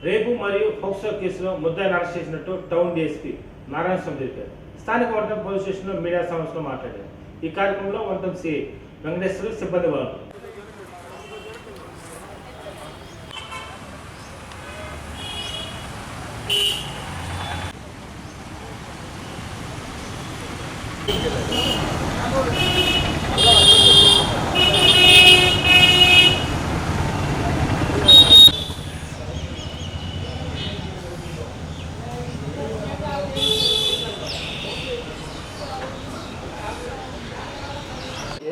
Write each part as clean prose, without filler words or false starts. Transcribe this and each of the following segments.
రేపు మరియు ఫోక్సో కేసులో ముద్దాయిని అరెస్ట్ చేసినట్టు టౌన్ డీఎస్పీ నారాయణ స్వామి తెలిపారు. స్థానిక వన్ పోలీస్ స్టేషన్లో మీడియా సమావేశంలో మాట్లాడారు. ఈ కార్యక్రమంలో వన్ సిఐ వెంకటేశ్వర సిబ్బంది వాళ్ళు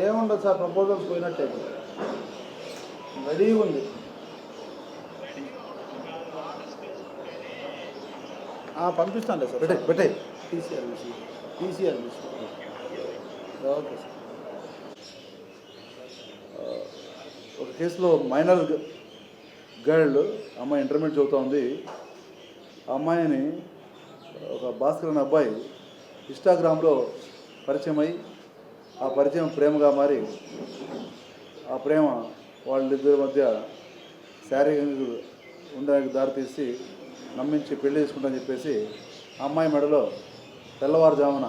ఏముండదు సార్, ప్రపోజల్స్ పోయినట్టే రెడీ ఉంది. పంపిస్తానులే సార్. పెట్టే టీసీఆర్ ఓకే సార్. ఒక కేసులో మైనర్ గర్ల్ అమ్మాయి ఇంటర్మీడియట్ చదువుతూ ఉంది. ఆ అమ్మాయిని ఒక భాస్కర్ అనే అబ్బాయి ఇన్స్టాగ్రామ్లో పరిచయం అయ్యి ఆ పరిచయం ప్రేమగా మారి ఆ ప్రేమ వాళ్ళిద్దరి మధ్య శారీరకంగా ఉండడానికి దారితీసి నమ్మించి పెళ్లి చేసుకుంటామని చెప్పేసి ఆ అమ్మాయి మెడలో తెల్లవారుజామున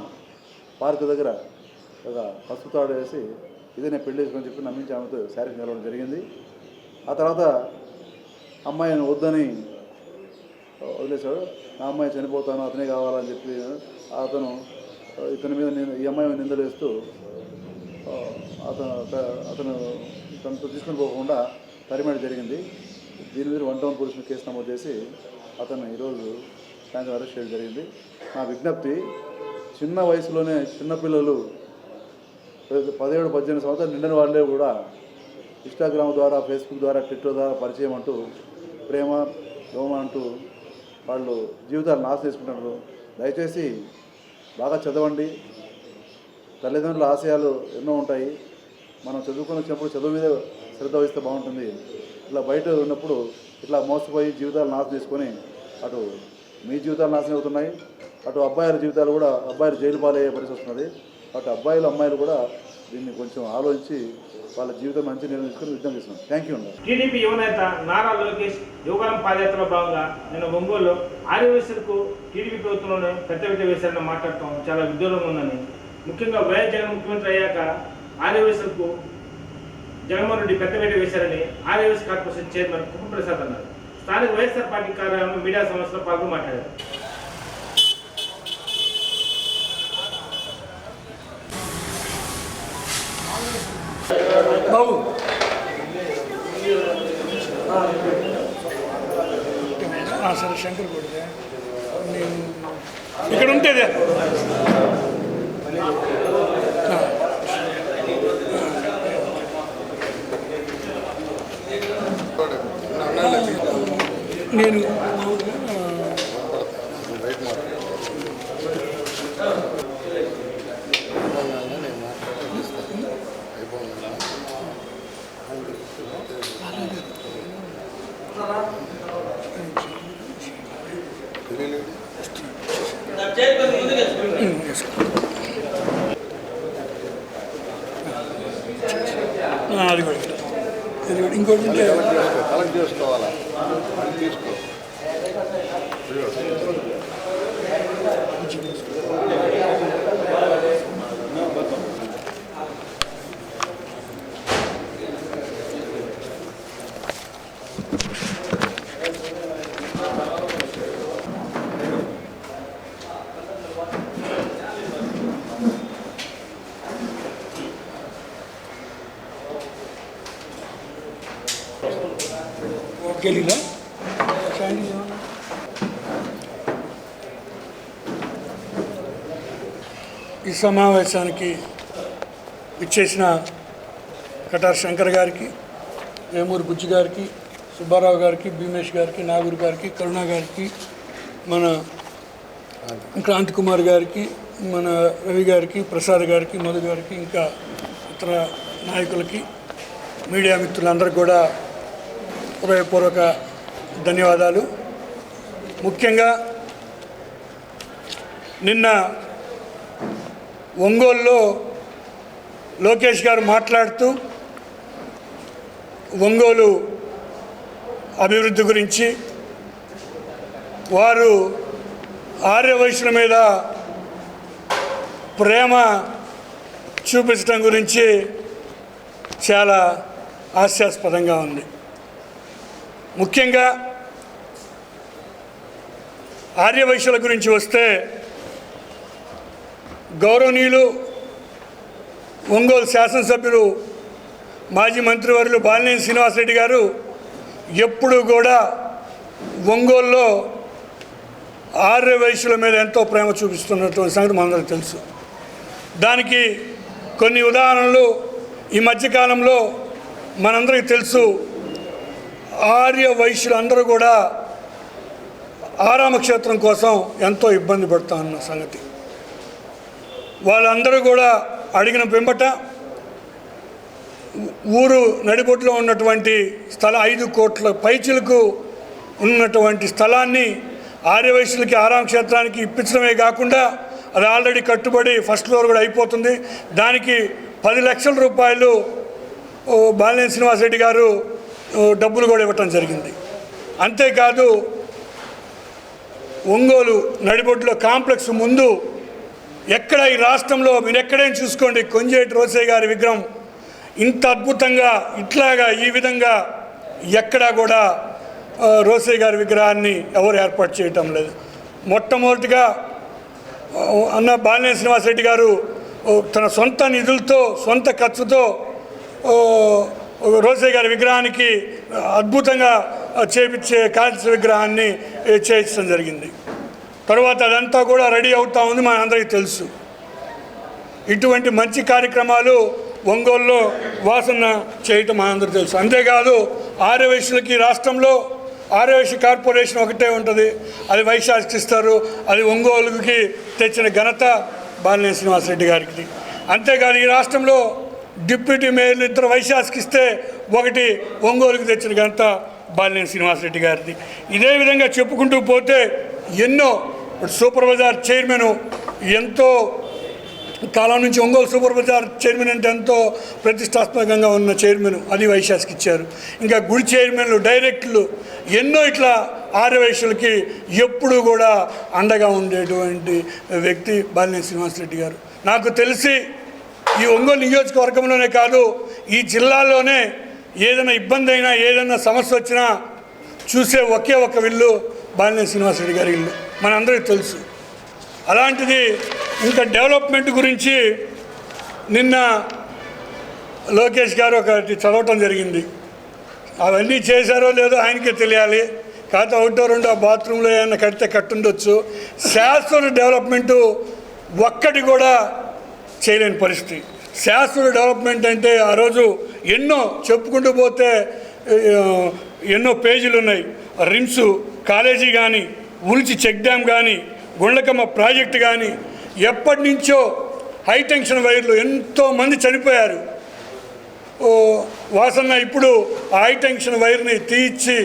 పార్క్ దగ్గర ఒక పసుపు తాడు వేసి ఇదే నేను పెళ్లి చేసుకుని చెప్పి నమ్మించి ఆమెతో శారీరకంగా కలవడం జరిగింది. ఆ తర్వాత అమ్మాయిని వద్దని వదిలేశాడు. ఆ అమ్మాయి చనిపోతాను, అతనే కావాలని చెప్పి అతను ఇతని మీద ఈ అమ్మాయి మీద నిందలు వేస్తూ అతను తనతో తీసుకుని పోకుండా తరిమేయడం జరిగింది. దీని మీద వన్ టౌన్ పోలీసులు కేసు నమోదు చేసి అతను ఈరోజు సాయంత్రం అరెస్ట్ చేయడం జరిగింది. నా విజ్ఞప్తి, చిన్న వయసులోనే చిన్నపిల్లలు 17-18 సంవత్సరాలు నిండిన వాళ్ళే కూడా ఇన్స్టాగ్రామ్ ద్వారా, ఫేస్బుక్ ద్వారా, ట్విట్టర్ ద్వారా పరిచయం అంటూ ప్రేమ దోమ అంటూ వాళ్ళు జీవితాలు నాశనం చేసుకుంటున్నారు. దయచేసి బాగా చదవండి. తల్లిదండ్రుల ఆశయాలు ఎన్నో ఉంటాయి. మనం చదువుకొని వచ్చినప్పుడు చదువు మీద శ్రద్ధ వహిస్తే బాగుంటుంది. ఇట్లా బయట ఉన్నప్పుడు ఇట్లా మోసపోయి జీవితాలు నాశనం చేసుకొని అటు మీ జీవితాలు నాశనం అవుతున్నాయి, అటు అబ్బాయిల జీవితాలు కూడా అబ్బాయిలు జైలు పాలయ్యే పరిస్థితి వస్తున్నది. అటు అబ్బాయిలు అమ్మాయిలు కూడా దీన్ని కొంచెం ఆలోచించి వాళ్ళ జీవితం మంచి నిర్ణయం తీసుకొని యుద్ధం చేస్తున్నాం. థ్యాంక్ యూ అండి. టీడీపీ యువనేత నారా లోకేష్ యువకాలం పాదయాత్రలో భాగంగా నిన్న ఒంగోలులో ఆర్యవైశ్యులకు టీడీపీ ప్రభుత్వంలోనే పెద్దపీట వేశారని మాట్లాడటం చాలా విడ్డూరంగా ఉందని, ముఖ్యంగా వైఎస్ జగన్ ముఖ్యమంత్రి అయ్యాక ఆర్యవైశ్యులకు జగన్మోహన్ రెడ్డి పెద్దపీట వేశారని ఆర్యవైశ్య కార్పొరేషన్ చైర్మన్ కుప్ప ప్రసాద్ అన్నారు. స్థానిక వైఎస్ఆర్ పార్టీ కార్యాలయంలో మీడియా సమావేశంలో పాల్గొని మాట్లాడారు. బాబు సరే, శంకర్ కొడితే నేను ఇక్కడ ఉంటేదే నేను అది కూడా ఇంకోటి కలెక్ట్ చేసుకోవాలా తీసుకో. గెలిలా ఈ సమావేశానికి ఇచ్చేసిన కటార్ శంకర్ గారికి, వేమూరు బుజ్జి గారికి, సుబ్బారావు గారికి, భీమేష్ గారికి, నాగూరు గారికి, కరుణ గారికి, మన క్రాంతి కుమార్ గారికి, మన రవి గారికి, ప్రసాద్ గారికి, మధు గారికి, ఇంకా ఇతర నాయకులకి, మీడియా మిత్రులందరికీ కూడా హృదయపూర్వక ధన్యవాదాలు. ముఖ్యంగా నిన్న ఒంగోలులో లోకేష్ గారు మాట్లాడుతూ ఒంగోలు అభివృద్ధి గురించి, వారు ఆర్యవైశ్యుల మీద ప్రేమ చూపించడం గురించి చాలా హాస్యాస్పదంగా ఉంది. ముఖ్యంగా ఆర్యవైశ్యుల గురించి వస్తే గౌరవనీయులు ఒంగోలు శాసనసభ్యులు మాజీ మంత్రివర్యులు బాలినేని శ్రీనివాసరెడ్డి గారు ఎప్పుడూ కూడా ఒంగోలులో ఆర్యవైశ్యుల మీద ఎంతో ప్రేమ చూపిస్తున్నటువంటి సంగతి మనందరికీ తెలుసు. దానికి కొన్ని ఉదాహరణలు ఈ మధ్యకాలంలో మనందరికీ తెలుసు. ఆర్యవైశ్యులు అందరూ కూడా ఆరామక్షేత్రం కోసం ఎంతో ఇబ్బంది పడుతూ ఉన్న సంగతి వాళ్ళందరూ కూడా అడిగిన పిమ్మట ఊరు నడిబొట్టులో ఉన్నటువంటి స్థలం 5 కోట్ల పైచిలకు ఉన్నటువంటి స్థలాన్ని ఆర్యవైశ్యులకి ఆరామక్షేత్రానికి ఇప్పించడమే కాకుండా అది ఆల్రెడీ కట్టుబడి ఫస్ట్ ఫ్లోర్ కూడా అయిపోతుంది. దానికి 10 లక్షల రూపాయలు బాలినేని శ్రీనివాసరెడ్డి గారు డబ్బులు కూడా ఇవ్వటం జరిగింది. అంతేకాదు ఒంగోలు నడిబొడ్డులో కాంప్లెక్స్ ముందు ఎక్కడ ఈ రాష్ట్రంలో మీరు ఎక్కడైనా చూసుకోండి, కొంజేటి రోసయ్య గారి విగ్రహం ఇంత అద్భుతంగా ఇట్లాగా ఈ విధంగా ఎక్కడా కూడా రోసయ్య గారి విగ్రహాన్ని ఎవరు ఏర్పాటు చేయటం లేదు. మొట్టమొదటిగా అన్న బాలినేని శ్రీనివాసరెడ్డి గారు తన సొంత నిధులతో సొంత ఖర్చుతో రోసయ్య గారి విగ్రహానికి అద్భుతంగా చేపించే కాంస్య విగ్రహాన్ని చేయించడం జరిగింది. తర్వాత అదంతా కూడా రెడీ అవుతూ ఉంది, మన అందరికీ తెలుసు. ఇటువంటి మంచి కార్యక్రమాలు ఒంగోలులో వాసన చేయటం మనందరికీ తెలుసు. అంతేకాదు ఆర్యవైశ్యులకి రాష్ట్రంలో ఆర్యవైశ్య కార్పొరేషన్ ఒకటే ఉంటుంది, అది వైశాఖిస్తారు. అది ఒంగోలుకి తెచ్చిన ఘనత బాలినేని శ్రీనివాసరెడ్డి గారికి. అంతేకాదు ఈ రాష్ట్రంలో డిప్యూటీ మేయర్లు 2 వైశాఖిస్తే ఒకటి ఒంగోలుకి తెచ్చిన ఘనత బాలినేని శ్రీనివాసరెడ్డి గారిది. ఇదే విధంగా చెప్పుకుంటూ పోతే ఎన్నో సూపర్ బజార్ చైర్మన్ ఎంతో కాలం నుంచి ఒంగోలు సూపర్ బజార్ చైర్మన్ అంటే ఎంతో ప్రతిష్టాత్మకంగా ఉన్న చైర్మన్ అది వైశాఖకి ఇచ్చారు. ఇంకా గుడి చైర్మన్లు డైరెక్టర్లు ఎన్నో ఇట్లా ఆర్యవైశ్యులకి ఎప్పుడూ కూడా అండగా ఉండేటువంటి వ్యక్తి బాలినేని శ్రీనివాసరెడ్డి గారు. నాకు తెలిసి ఈ ఒంగోలు నియోజకవర్గంలోనే కాదు ఈ జిల్లాలోనే ఏదైనా ఇబ్బంది అయినా ఏదైనా సమస్య వచ్చినా చూసే ఒకే ఒక ఇల్లు బాలినేని శ్రీనివాసరెడ్డి గారి ఇల్లు మనందరికీ తెలుసు. అలాంటిది ఇంకా డెవలప్మెంట్ గురించి నిన్న లోకేష్ గారు ఒకటి చదవటం జరిగింది. అవన్నీ చేశారో లేదో ఆయనకే తెలియాలి. కాకపోతే 1-2 ఆ బాత్రూంలో ఏమైనా కడితే కట్టుండొచ్చు. శాశ్వత డెవలప్మెంటు ఒక్కటి కూడా చేయలేని పరిస్థితి. శాశ్వత డెవలప్మెంట్ అంటే ఆ రోజు ఎన్నో చెప్పుకుంటూ పోతే ఎన్నో పేజీలు ఉన్నాయి. రిమ్స్ కాలేజీ కానీ, ఉల్చి చెక్ డ్యామ్ కానీ, గుండ్లకమ్మ ప్రాజెక్టు కానీ, ఎప్పటి నుంచో హైటెన్షన్ వైర్లు ఎంతోమంది చనిపోయారు. వాసన్న ఇప్పుడు ఆ హైటెన్షన్ వైర్ని తీయించి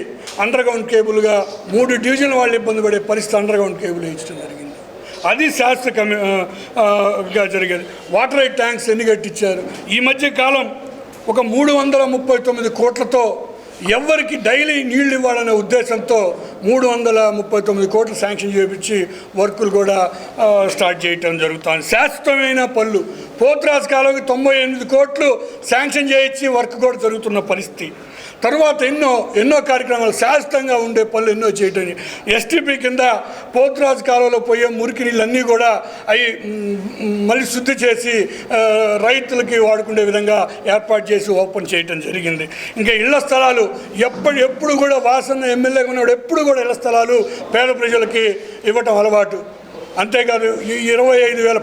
అండర్గ్రౌండ్ కేబుల్గా 3 డివిజన్ల వాళ్ళు ఇబ్బంది పడే పరిస్థితి అండర్గ్రౌండ్ కేబుల్ ఇచ్చడం జరిగింది. అది శాస్త్రగా జరిగేది. వాటర్ ట్యాంక్స్ ఎన్ని కట్టించారు. ఈ మధ్య కాలం ఒక 339 కోట్లతో ఎవరికి డైలీ నీళ్లు ఇవ్వాలనే ఉద్దేశంతో 339 కోట్లు శాంక్షన్ చేయించి వర్కులు కూడా స్టార్ట్ చేయటం జరుగుతుంది. శాశ్వతమైన పనులు పోతురాజు కాలంకి 98 కోట్లు శాంక్షన్ చేయించి వర్క్ కూడా జరుగుతున్న పరిస్థితి. తర్వాత ఎన్నో కార్యక్రమాలు శాశ్వతంగా ఉండే పనులు ఎన్నో చేయటం. ఎస్టీపీ కింద పోతురాజు కాలంలో పోయే మురికి నీళ్ళన్నీ కూడా అవి మళ్ళీ శుద్ధి చేసి రైతులకి వాడుకునే విధంగా ఏర్పాటు చేసి ఓపెన్ చేయటం జరిగింది. ఇంకా ఇళ్ల స్థలాలు ఎప్పుడు కూడా వాసన ఎమ్మెల్యేగా ఉన్నప్పుడు ఎప్పుడు కూడా ఇళ్ల స్థలాలు పేద ప్రజలకి ఇవ్వటం అలవాటు. అంతేకాదు 25,000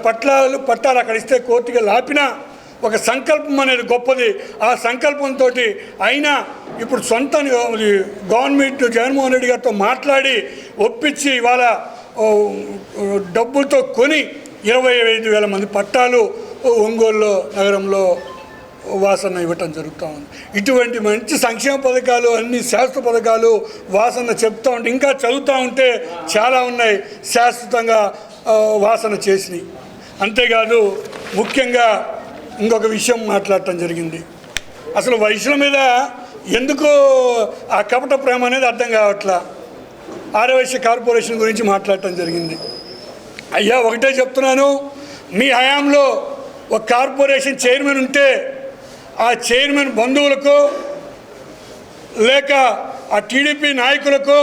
పట్టాలు అక్కడ ఇస్తే కోర్టుగా లాపినా ఒక సంకల్పం అనేది గొప్పది. ఆ సంకల్పంతో అయినా ఇప్పుడు సొంత గవర్నమెంట్ జగన్మోహన్ రెడ్డి గారితో మాట్లాడి ఒప్పించి ఇవాళ డబ్బులతో కొని 25,000 మంది పట్టాలు ఒంగోలు నగరంలో వాసన ఇవ్వటం జరుగుతూ ఉంది. ఇటువంటి మంచి సంక్షేమ పథకాలు అన్ని శాశ్వత పథకాలు వాసన చెప్తూ ఉంటే ఇంకా చదువుతూ ఉంటే చాలా ఉన్నాయి శాశ్వతంగా వాసన చేసినాయి. అంతేకాదు ముఖ్యంగా ఇంకొక విషయం మాట్లాడటం జరిగింది. అసలు వైశ్యుల మీద ఎందుకు ఆ కపట ప్రేమ అనేది అర్థం కావట్లా. ఆర్యవైశ్య కార్పొరేషన్ గురించి మాట్లాడటం జరిగింది. అయ్యా ఒకటే చెప్తున్నాను, మీ హయాంలో ఒక కార్పొరేషన్ చైర్మన్ ఉంటే ఆ చైర్మన్ బంధువులకు లేక ఆ టీడీపీ నాయకులకు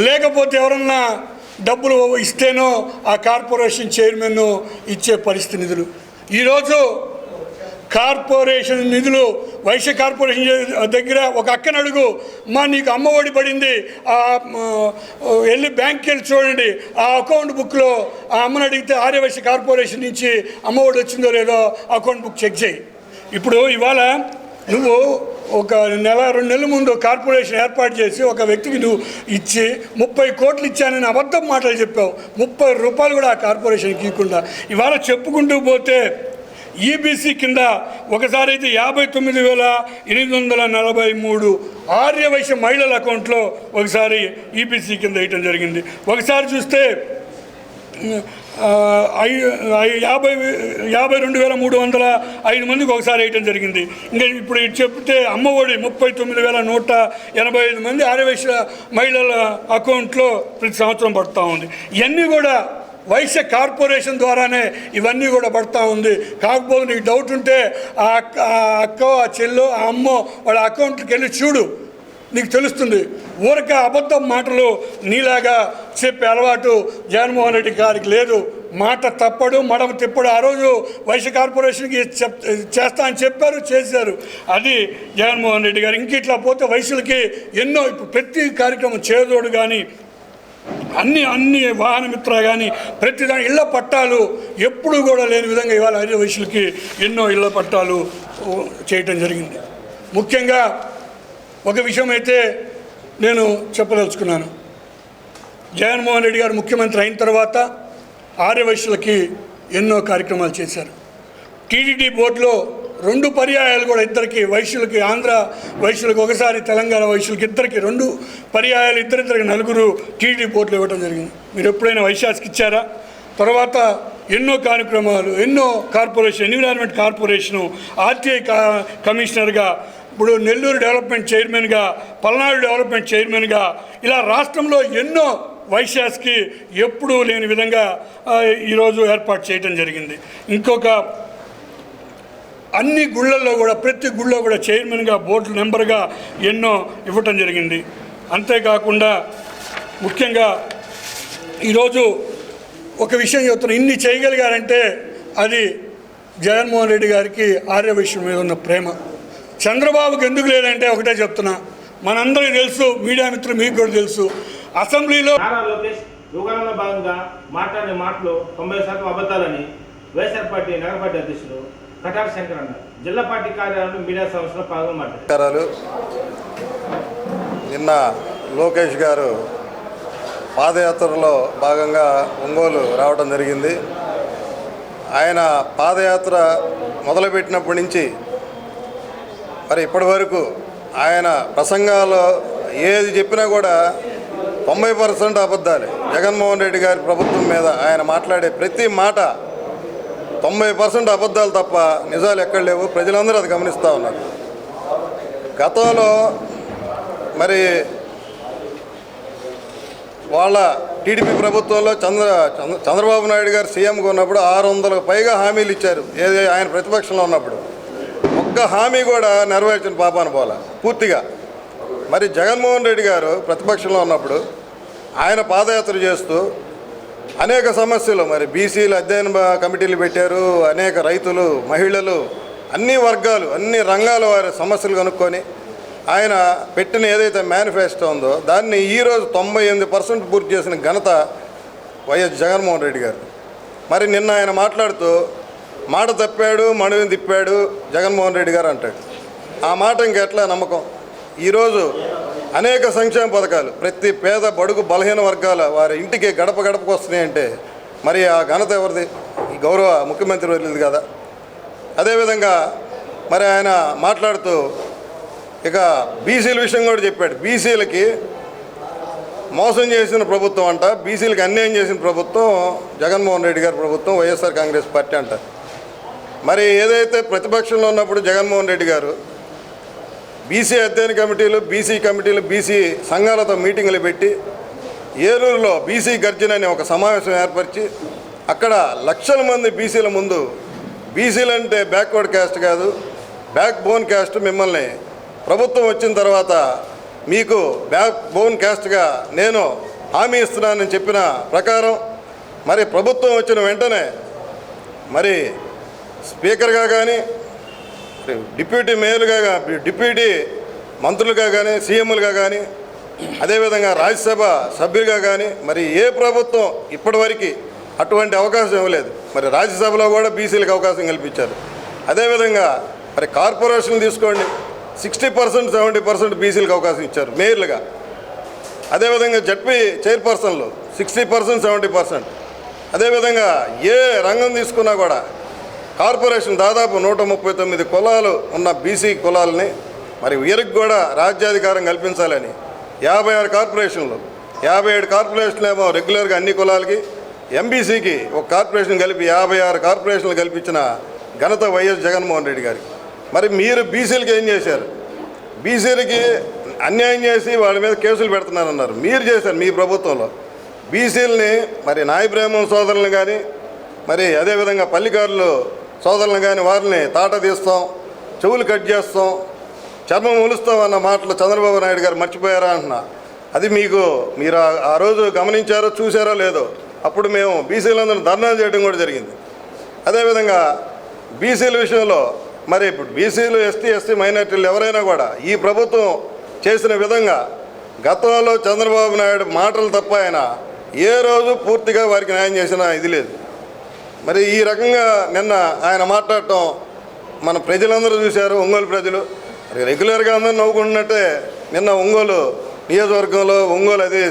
లేకపోతే ఎవరన్నా డబ్బులు ఇస్తేనో ఆ కార్పొరేషన్ చైర్మన్ ఇచ్చే పరిస్థితి నిధులు. ఈరోజు కార్పొరేషన్ నిధులు వైశ్య కార్పొరేషన్ దగ్గర ఒక అక్కని అడుగు, మా నీకు అమ్మఒడి పడింది, వెళ్ళి బ్యాంక్కి వెళ్ళి చూడండి, ఆ అకౌంట్ బుక్లో ఆ అమ్మని అడిగితే ఆర్యవైశ్య కార్పొరేషన్ నుంచి అమ్మఒడి వచ్చిందో లేదో అకౌంట్ బుక్ చెక్ చేయి. ఇప్పుడు ఇవాళ నువ్వు ఒక నెల 2 నెలల ముందు కార్పొరేషన్ ఏర్పాటు చేసి ఒక వ్యక్తికి నువ్వు ఇచ్చి 30 కోట్లు ఇచ్చానని అబద్ధం మాటలు చెప్పావు. 30 రూపాయలు కూడా ఆ కార్పొరేషన్కి ఇవ్వకుండా ఇవాళ చెప్పుకుంటూ పోతే ఈబీసీ కింద ఒకసారి అయితే 59,843 ఆర్యవైశ్య మహిళల అకౌంట్లో ఒకసారి ఈబీసీ కింద వేయటం జరిగింది. ఒకసారి చూస్తే 52,305 మందికి ఒకసారి వేయటం జరిగింది. ఇంకా ఇప్పుడు చెప్తే అమ్మఒడి 39,185 మంది ఆర్యవైశ్య మహిళల అకౌంట్లో ప్రతి సంవత్సరం పడుతూ ఉంది. ఇవన్నీ కూడా వైశ్య కార్పొరేషన్ ద్వారానే ఇవన్నీ కూడా పడుతూ ఉంది. కాకపోతే నీకు డౌట్ ఉంటే ఆ అక్క ఆ చెల్లో ఆ అమ్మో వాళ్ళ అకౌంట్కి వెళ్ళి చూడు, నీకు తెలుస్తుంది. ఊరక అబద్ధం మాటలు నీలాగా చెప్పే అలవాటు జగన్మోహన్ రెడ్డి గారికి లేదు. మాట తప్పడు, మడమ తిప్పడు. ఆ రోజు వైశ్య కార్పొరేషన్కి చేస్తా అని చెప్పారు, చేశారు. అది జగన్మోహన్ రెడ్డి గారు. ఇంక ఇట్లా పోతే వైశ్యులకి ఎన్నో ఇప్పుడు ప్రతి కార్యక్రమం చేదోడు కానీ అన్ని వాహన మిత్ర కానీ ప్రతి దాని ఇళ్ల పట్టాలు ఎప్పుడు కూడా లేని విధంగా ఇవాళ ఆర్యవైశ్యులకి ఎన్నో ఇళ్ల పట్టాలు చేయటం జరిగింది. ముఖ్యంగా ఒక విషయం అయితే నేను చెప్పదలుచుకున్నాను. జగన్మోహన్ రెడ్డి గారు ముఖ్యమంత్రి అయిన తర్వాత ఆర్యవైశ్యులకి ఎన్నో కార్యక్రమాలు చేశారు. టీటీడీ బోర్డులో 2 పర్యాయాలు కూడా ఇద్దరికి వైశ్యులకి, ఆంధ్ర వైశ్యులకు ఒకసారి, తెలంగాణ వైశ్యులకి ఇద్దరికి 2 పర్యాయాలు ఇద్దరికి 4 టీటీడీ బోర్డులు ఇవ్వడం జరిగింది. మీరు ఎప్పుడైనా వైశ్యాస్కి ఇచ్చారా? తర్వాత ఎన్నో కార్యక్రమాలు, ఎన్నో కార్పొరేషన్, ఎన్విరాన్మెంట్ కార్పొరేషను, ఆర్టీఐ కమిషనర్గా, ఇప్పుడు నెల్లూరు డెవలప్మెంట్ చైర్మన్గా, పల్నాడు డెవలప్మెంట్ చైర్మన్గా, ఇలా రాష్ట్రంలో ఎన్నో వైశ్యాస్కి ఎప్పుడూ లేని విధంగా ఈరోజు ఏర్పాటు చేయడం జరిగింది. ఇంకొక అన్ని గుళ్ళల్లో కూడా ప్రతి గుళ్ళో కూడా చైర్మన్గా, బోర్డు మెంబర్గా ఎన్నో ఇవ్వటం జరిగింది. అంతేకాకుండా ముఖ్యంగా ఈరోజు ఒక విషయం చెప్తున్నా, ఇన్ని చేయగలిగారంటే అది జగన్మోహన్ రెడ్డి గారికి ఆర్యవైశ్యం మీద ఉన్న ప్రేమ. చంద్రబాబుకి ఎందుకు లేదంటే ఒకటే చెప్తున్నా, మనందరికీ తెలుసు, మీడియా మిత్రులు మీకు కూడా తెలుసు, అసెంబ్లీలో నారా లోకేష్ యువకాలంలో భాగంగా మాట్లాడే మాటలు 90% అబద్ధాలని వైఎస్ఆర్ పార్టీ నగర పార్టీ అధ్యక్షుడు కటార్ శంకర్ అన్నారు. జిల్లా పార్టీ కార్యాలయంలో మీడియా సంస్థలో పాల్గొని మాట్లాడారు. నిన్న లోకేష్ గారు పాదయాత్రలో భాగంగా ఒంగోలు రావడం జరిగింది. ఆయన పాదయాత్ర మొదలుపెట్టినప్పటి నుంచి మరి ఇప్పటి వరకు ఆయన ప్రసంగాల్లో ఏది చెప్పినా కూడా 90% అబద్ధాలే. జగన్మోహన్ రెడ్డి గారి ప్రభుత్వం మీద ఆయన మాట్లాడే ప్రతి మాట 90% అబద్ధాలు తప్ప నిజాలు ఎక్కడ లేవు. ప్రజలందరూ అది గమనిస్తూ ఉన్నారు. గతంలో మరి వాళ్ళ టీడీపీ ప్రభుత్వంలో చంద్రబాబు నాయుడు గారు సీఎంగా ఉన్నప్పుడు 600కు పైగా హామీలు ఇచ్చారు. ఏది ఆయన ప్రతిపక్షంలో ఉన్నప్పుడు ఒక్క హామీ కూడా నెరవేర్చిన పాపాన పోలా పూర్తిగా. మరి జగన్మోహన్ రెడ్డి గారు ప్రతిపక్షంలో ఉన్నప్పుడు ఆయన పాదయాత్ర చేస్తూ అనేక సమస్యలు, మరి బీసీలు అధ్యయన కమిటీలు పెట్టారు, అనేక రైతులు, మహిళలు, అన్ని వర్గాలు, అన్ని రంగాల వారి సమస్యలు కనుక్కొని ఆయన పెట్టిన ఏదైతే మేనిఫెస్టో ఉందో దాన్ని ఈరోజు 98% పూర్తి చేసిన ఘనత వైఎస్ జగన్మోహన్ రెడ్డి గారు. మరి నిన్న ఆయన మాట్లాడుతూ మాట తప్పాడు, మడుగుని తిప్పాడు జగన్మోహన్ రెడ్డి గారు అంటాడు. ఆ మాట ఇంకెట్లా నమ్మకం? ఈరోజు అనేక సంక్షేమ పథకాలు ప్రతి పేద, బడుగు, బలహీన వర్గాల వారి ఇంటికి గడప గడపకు వస్తున్నాయంటే మరి ఆ ఘనత ఎవరిది? ఈ గౌరవ ముఖ్యమంత్రి వెళ్ళింది కదా. అదేవిధంగా మరి ఆయన మాట్లాడుతూ ఇక బీసీల విషయం కూడా చెప్పాడు. బీసీలకి మోసం చేసిన ప్రభుత్వం అంట, బీసీలకు అన్యాయం చేసిన ప్రభుత్వం జగన్మోహన్ రెడ్డి గారి ప్రభుత్వం, వైఎస్ఆర్ కాంగ్రెస్ పార్టీ అంట. మరి ఏదైతే ప్రతిపక్షంలో ఉన్నప్పుడు జగన్మోహన్ రెడ్డి గారు బీసీ అధ్యయన కమిటీలు, బీసీ కమిటీలు, బీసీ సంఘాలతో మీటింగులు పెట్టి ఏలూరులో బీసీ గర్జన అనే ఒక సమావేశం ఏర్పరిచి అక్కడ లక్షల మంది బీసీల ముందు బీసీలు అంటే బ్యాక్వర్డ్ క్యాస్ట్ కాదు, బ్యాక్ బోన్ క్యాస్ట్, మిమ్మల్ని ప్రభుత్వం వచ్చిన తర్వాత మీకు బ్యాక్ బోన్ క్యాస్ట్గా నేను హామీ ఇస్తున్నానని చెప్పిన ప్రకారం మరి ప్రభుత్వం వచ్చిన వెంటనే మరి స్పీకర్గా కానీ డిప్యూటీ మేయర్గా డిప్యూటీ మంత్రులుగా కానీ సీఎంలుగా కానీ అదేవిధంగా రాజ్యసభ సభ్యులుగా కానీ మరి ఏ ప్రభుత్వం ఇప్పటివరకు అటువంటి అవకాశం ఇవ్వలేదు. మరి రాజ్యసభలో కూడా బీసీలకు అవకాశం కల్పించారు. అదేవిధంగా మరి కార్పొరేషన్లు తీసుకోండి, 60% 70% బీసీలకు అవకాశం ఇచ్చారు మేయర్లుగా. అదేవిధంగా జడ్పీ చైర్పర్సన్లు 60% 70%. అదేవిధంగా ఏ రంగం తీసుకున్నా కూడా కార్పొరేషన్ దాదాపు 139 కులాలు ఉన్న బీసీ కులాలని మరి వీరికి కూడా రాజ్యాధికారం కల్పించాలని 56 కార్పొరేషన్లు, 57 కార్పొరేషన్లు ఏమో రెగ్యులర్గా అన్ని కులాలకి, ఎంబీసీకి ఒక కార్పొరేషన్ కలిపి 56 కార్పొరేషన్లు కల్పించిన ఘనత వైఎస్ జగన్మోహన్ రెడ్డి గారికి. మరి మీరు బీసీలకి ఏం చేశారు? బీసీలకి అన్యాయం చేసి వాళ్ళ మీద కేసులు పెడుతున్నారన్నారు. మీరు చేశారు మీ ప్రభుత్వంలో. బీసీలని మరి నాయ బ్రాహ్మణ సోదరులను కానీ మరి అదేవిధంగా పల్లికారులు సోదరులను కానీ వారిని తాట తీస్తాం, చెవులు కట్ చేస్తాం, చర్మం ఒలుస్తాం అన్న మాటలు చంద్రబాబు నాయుడు గారు మర్చిపోయారా అంటున్నా. అది మీరు ఆ రోజు గమనించారో చూసారో లేదో. అప్పుడు మేము బీసీలందరూ ధర్నాలు చేయడం కూడా జరిగింది. అదేవిధంగా బీసీల విషయంలో మరి ఇప్పుడు బీసీలు ఎస్టీ మైనార్టీలు ఎవరైనా కూడా ఈ ప్రభుత్వం చేసిన విధంగా గతంలో చంద్రబాబు నాయుడు మాటలు తప్ప ఆయన ఏ రోజు పూర్తిగా వారికి న్యాయం చేసిన ఇది లేదు. మరి ఈ రకంగా నిన్న ఆయన మాట్లాడటం మన ప్రజలందరూ చూశారు, ఒంగోలు ప్రజలు. రెగ్యులర్గా అందరూ నవ్వుకుంటున్నట్టే నిన్న ఒంగోలు నియోజకవర్గంలో ఒంగోలు అది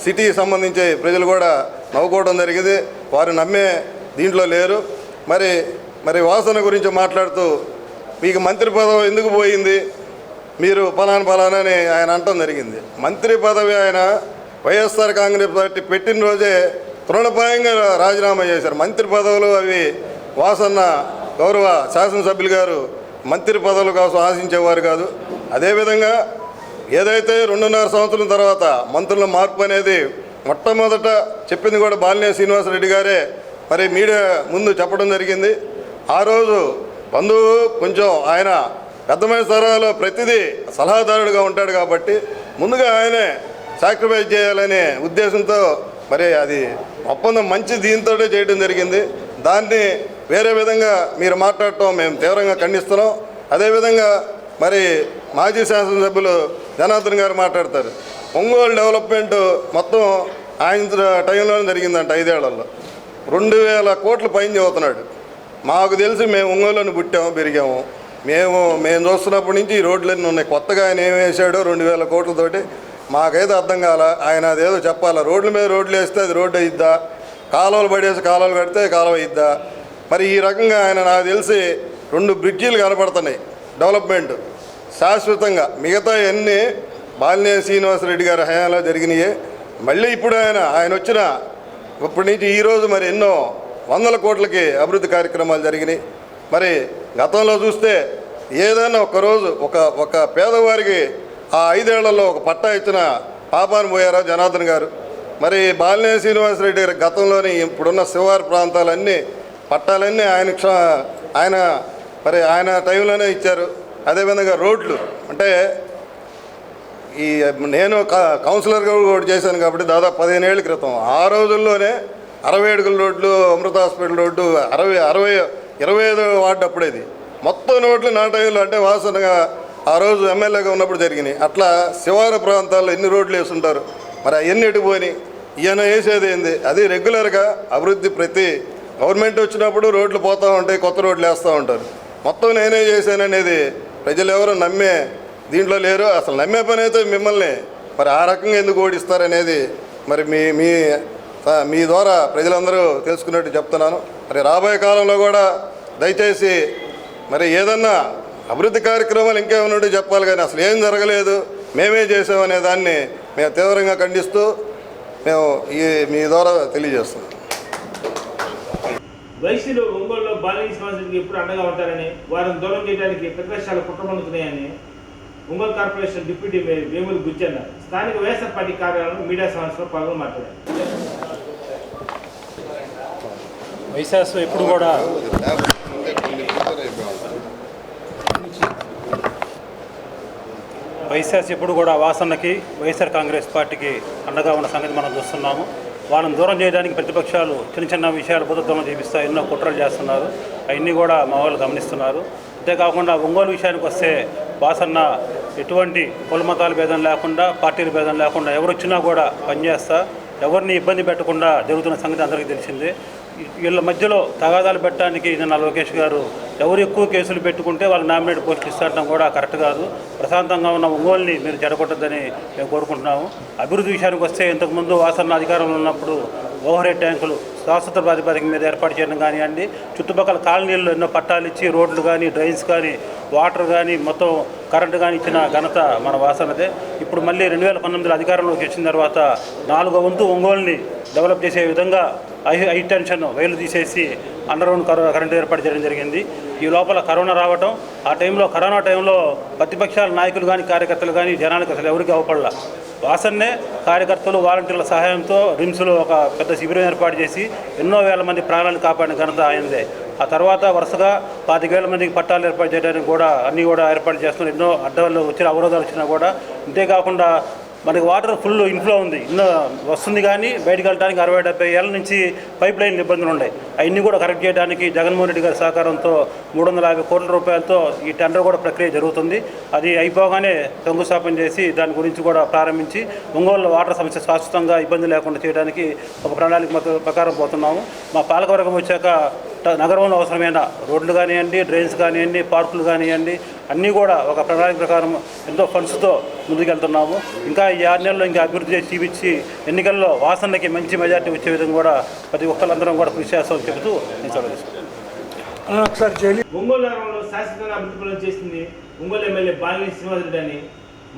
సిటీకి సంబంధించి ప్రజలు కూడా నవ్వుకోవడం జరిగింది. వారు నమ్మే దీంట్లో లేరు. మరి వాసన గురించి మాట్లాడుతూ మీకు మంత్రి పదవి ఎందుకు పోయింది, మీరు ఫలానా అని ఆయన అనటం జరిగింది. మంత్రి పదవి ఆయన వైఎస్ఆర్ కాంగ్రెస్ పార్టీ పెట్టిన రోజే తృణప్రాయంగా రాజీనామా చేశారు. మంత్రి పదవులు అవి వాసన్న గౌరవ శాసనసభ్యులు గారు మంత్రి పదవుల కోసం ఆశించేవారు కాదు. అదేవిధంగా ఏదైతే 2.5 సంవత్సరం తర్వాత మంత్రుల మార్పు అనేది మొట్టమొదట చెప్పింది కూడా బాలినేని శ్రీనివాసరెడ్డి గారే మరి మీడియా ముందు చెప్పడం జరిగింది. ఆ రోజు బంధువు కొంచెం ఆయన పెద్ద తరాలో ప్రతిదీ సలహాదారుడుగా ఉంటాడు కాబట్టి ముందుగా ఆయనే సాక్రిఫైస్ చేయాలనే ఉద్దేశంతో మరి అది ఒప్పందం మంచి దీంతో చేయడం జరిగింది. దాన్ని వేరే విధంగా మీరు మాట్లాడటం మేము తీవ్రంగా ఖండిస్తున్నాం. అదేవిధంగా మరి మాజీ శాసనసభ్యులు జనార్దన్ గారు మాట్లాడతారు. ఒంగోలు డెవలప్మెంట్ మొత్తం ఆయన టైంలోనే జరిగిందంట 5 ఏళ్లలో 2000 కోట్ల పైన చదువుతున్నాడు. మాకు తెలిసి మేము ఒంగోలుని పుట్టాము పెరిగాము. మేము చూస్తున్నప్పటి నుంచి ఈ రోడ్లన్నీ ఉన్నాయి. కొత్తగా ఆయన ఏం వేసాడో 2000 కోట్లతోటి మాకైతే అర్థం కాల. ఆయన అదేదో చెప్పాలా, రోడ్ల మీద రోడ్లు వేస్తే అది రోడ్డు అయిద్దా, కాలువలు పడేసి కాలువలు కడితే కాలువ అయిద్దా. మరి ఈ రకంగా ఆయన నాకు తెలిసి 2 బ్రిడ్జీలు కనపడుతున్నాయి డెవలప్మెంట్ శాశ్వతంగా. మిగతా అన్నీ బాలినేని శ్రీనివాసరెడ్డి గారి హయాంలో జరిగినాయి. మళ్ళీ ఇప్పుడు ఆయన వచ్చిన ఇప్పటి నుంచి ఈరోజు మరి ఎన్నో 100 కోట్లకి అభివృద్ధి కార్యక్రమాలు జరిగినాయి. మరి గతంలో చూస్తే ఏదైనా ఒక్కరోజు ఒక పేదవారికి ఆ 5 ఏళ్లలో ఒక పట్టా ఇచ్చిన పాపాను పోయారా జనార్దన్ గారు. మరి బాలినేని శ్రీనివాసరెడ్డి గారి గతంలోని ఇప్పుడున్న శివారు ప్రాంతాలన్నీ పట్టాలన్నీ ఆయన టైంలోనే ఇచ్చారు. అదేవిధంగా రోడ్లు అంటే నేను కౌన్సిలర్గా కూడా చేశాను కాబట్టి దాదాపు 15 ఏళ్ళ క్రితం ఆ రోజుల్లోనే 60 అడుగుల రోడ్లు, అమృత హాస్పిటల్ రోడ్డు 25 వార్డు అప్పుడేది మొత్తం రోడ్లు నా టైంలో అంటే వాసనగా ఆ రోజు ఎమ్మెల్యేగా ఉన్నప్పుడు జరిగినాయి. అట్లా శివారు ప్రాంతాల్లో ఎన్ని రోడ్లు వేస్తుంటారు. మరి అవన్నీ ఎటుపోయినాయి. ఈయన వేసేది ఏంది? అది రెగ్యులర్గా అభివృద్ధి ప్రతి గవర్నమెంట్ వచ్చినప్పుడు రోడ్లు పోతూ ఉంటాయి, కొత్త రోడ్లు వేస్తూ ఉంటారు. మొత్తం నేనే చేశాననేది ప్రజలు ఎవరు నమ్మే దీంట్లో లేరు. అసలు నమ్మే పని అయితే మిమ్మల్ని మరి ఆ రకంగా ఎందుకు ఓడిస్తారనేది మరి మీ ద్వారా ప్రజలందరూ తెలుసుకున్నట్టు చెప్తున్నాను. మరి రాబోయే కాలంలో కూడా దయచేసి మరి ఏదన్నా అభివృద్ధి కార్యక్రమాలు ఇంకేమన్నా చెప్పాలి, కానీ అసలు ఏం జరగలేదు మేమే చేసామనే దాన్ని మేము తీవ్రంగా ఖండిస్తూ మేము మీ ద్వారా తెలియజేస్తున్నాం. వైసీలో ఒంగోలులో బాలినేని శ్రీనివాసరెడ్డికి ఎప్పుడు అండగా ఉంటారని, వారిని దూరం చేయడానికి ప్రతిపక్షాలు కుట్రపన్నుతున్నాయని Ongole corporation deputy mayor Vemulu Gujjanna స్థానిక వైఎస్ఆర్ పార్టీ కార్యాలయంలో మీడియా సమావేశంలో పాల్గొని మాట్లాడారు. వైఎస్ఆర్ ఎప్పుడు కూడా వాసన్నకి వైఎస్ఆర్ కాంగ్రెస్ పార్టీకి అండగా ఉన్న సంగతి మనం చూస్తున్నాము. వాళ్ళని దూరం చేయడానికి ప్రతిపక్షాలు చిన్న చిన్న విషయాలు బుద్ధత్వం చూపిస్తా ఎన్నో కుట్రలు చేస్తున్నారు. అవన్నీ కూడా మా వాళ్ళు గమనిస్తున్నారు. అంతేకాకుండా ఒంగోలు విషయానికి వస్తే వాసన్న ఎటువంటి కుల మతాల భేదం లేకుండా, పార్టీల భేదం లేకుండా ఎవరు వచ్చినా కూడా పనిచేస్తా, ఎవరిని ఇబ్బంది పెట్టకుండా జరుగుతున్న సంగతి అందరికీ తెలిసిందే. వీళ్ళ మధ్యలో తగాదాలు పెట్టడానికి నిన్న లోకేష్ గారు ఎవరు ఎక్కువ కేసులు పెట్టుకుంటే వాళ్ళకి నామినేట్ పోస్టులు ఇస్తారటం కూడా కరెక్ట్ కాదు. ప్రశాంతంగా ఉన్న ఒంగోలుని మీరు జరగొట్టద్దని మేము కోరుకుంటున్నాము. అభివృద్ధి విషయానికి వస్తే ఇంతకుముందు వాసన్న అధికారంలో ఉన్నప్పుడు ఓవర్ ట్యాంకులు శాశ్వత ప్రాతిపదిక మీద ఏర్పాటు చేయడం కానివ్వండి, చుట్టుపక్కల కాలనీల్లో ఎన్నో పట్టాలు ఇచ్చి రోడ్లు కానీ, డ్రైన్స్ కానీ, వాటర్ కానీ, మొత్తం కరెంటు కానీ ఇచ్చిన ఘనత మన వాసనదే. ఇప్పుడు మళ్ళీ 2019 అధికారంలోకి వచ్చిన తర్వాత 4వ వంతు ఒంగోలుని డెవలప్ చేసే విధంగా హై టెన్షన్ వైర్లు తీసేసి అండర్గ్రౌండ్ కరెంటు ఏర్పాటు చేయడం జరిగింది. ఈ లోపల కరోనా రావటం, ఆ కరోనా టైంలో ప్రతిపక్షాల నాయకులు కానీ, కార్యకర్తలు కానీ జనానికి అసలు ఎవరికి అవపడలా. వాసన్నే కార్యకర్తలు, వాలంటీర్ల సహాయంతో రిమ్స్లో ఒక పెద్ద శిబిరం ఏర్పాటు చేసి ఎన్నో వేల మంది ప్రాణాలను కాపాడిన ఘనత ఆయనదే. ఆ తర్వాత వరుసగా 25,000 మందికి పట్టాలు ఏర్పాటు చేయడానికి కూడా అన్నీ కూడా ఏర్పాటు చేస్తున్నారు. ఎన్నో అడ్డవాళ్ళు వచ్చిన అవరోధాలు వచ్చినా కూడా. ఇంతేకాకుండా మనకి వాటర్ ఫుల్ ఇన్ఫ్లో ఉంది, ఇన్నో వస్తుంది కానీ బయటకు వెళ్ళడానికి 60-70 ఏళ్ళ నుంచి పైప్ లైన్ ఇబ్బందులు ఉన్నాయి. అవన్నీ కూడా కరెక్ట్ చేయడానికి జగన్మోహన్ రెడ్డి గారి సహకారంతో 350 కోట్ల రూపాయలతో ఈ టెండర్ కూడా ప్రక్రియ జరుగుతుంది. అది అయిపోగానే శంకుస్థాపన చేసి దాని గురించి కూడా ప్రారంభించి ఒంగోలు వాటర్ సమస్య శాశ్వతంగా ఇబ్బంది లేకుండా చేయడానికి ఒక ప్రణాళిక ప్రకారం పోతున్నాము. మా పాలకవర్గం వచ్చాక నగరంలో అవసరమైన రోడ్లు కానివ్వండి, డ్రైన్స్ కానివ్వండి, పార్కులు కానివ్వండి, అన్నీ కూడా ఒక ప్రణాళిక ప్రకారం ఎంతో ఫండ్స్తో ముందుకెళ్తున్నాము. ఇంకా ఈ 6 నెలల్లో ఇంకా అభివృద్ధి చేసి చూపించి ఎన్నికల్లో వాసన్నకి మంచి మెజార్టీ వచ్చే విధంగా కూడా ప్రతి ఒక్కరందరం కూడా కృషి చేస్తామని చెబుతూ నేను చదివిస్తాను. ఒంగోలు నగరంలో శాశ్వతంగా అభివృద్ధి పనులు చేసింది ఒంగోలు ఎమ్మెల్యే బాలినేని శ్రీనివాసరెడ్డి అని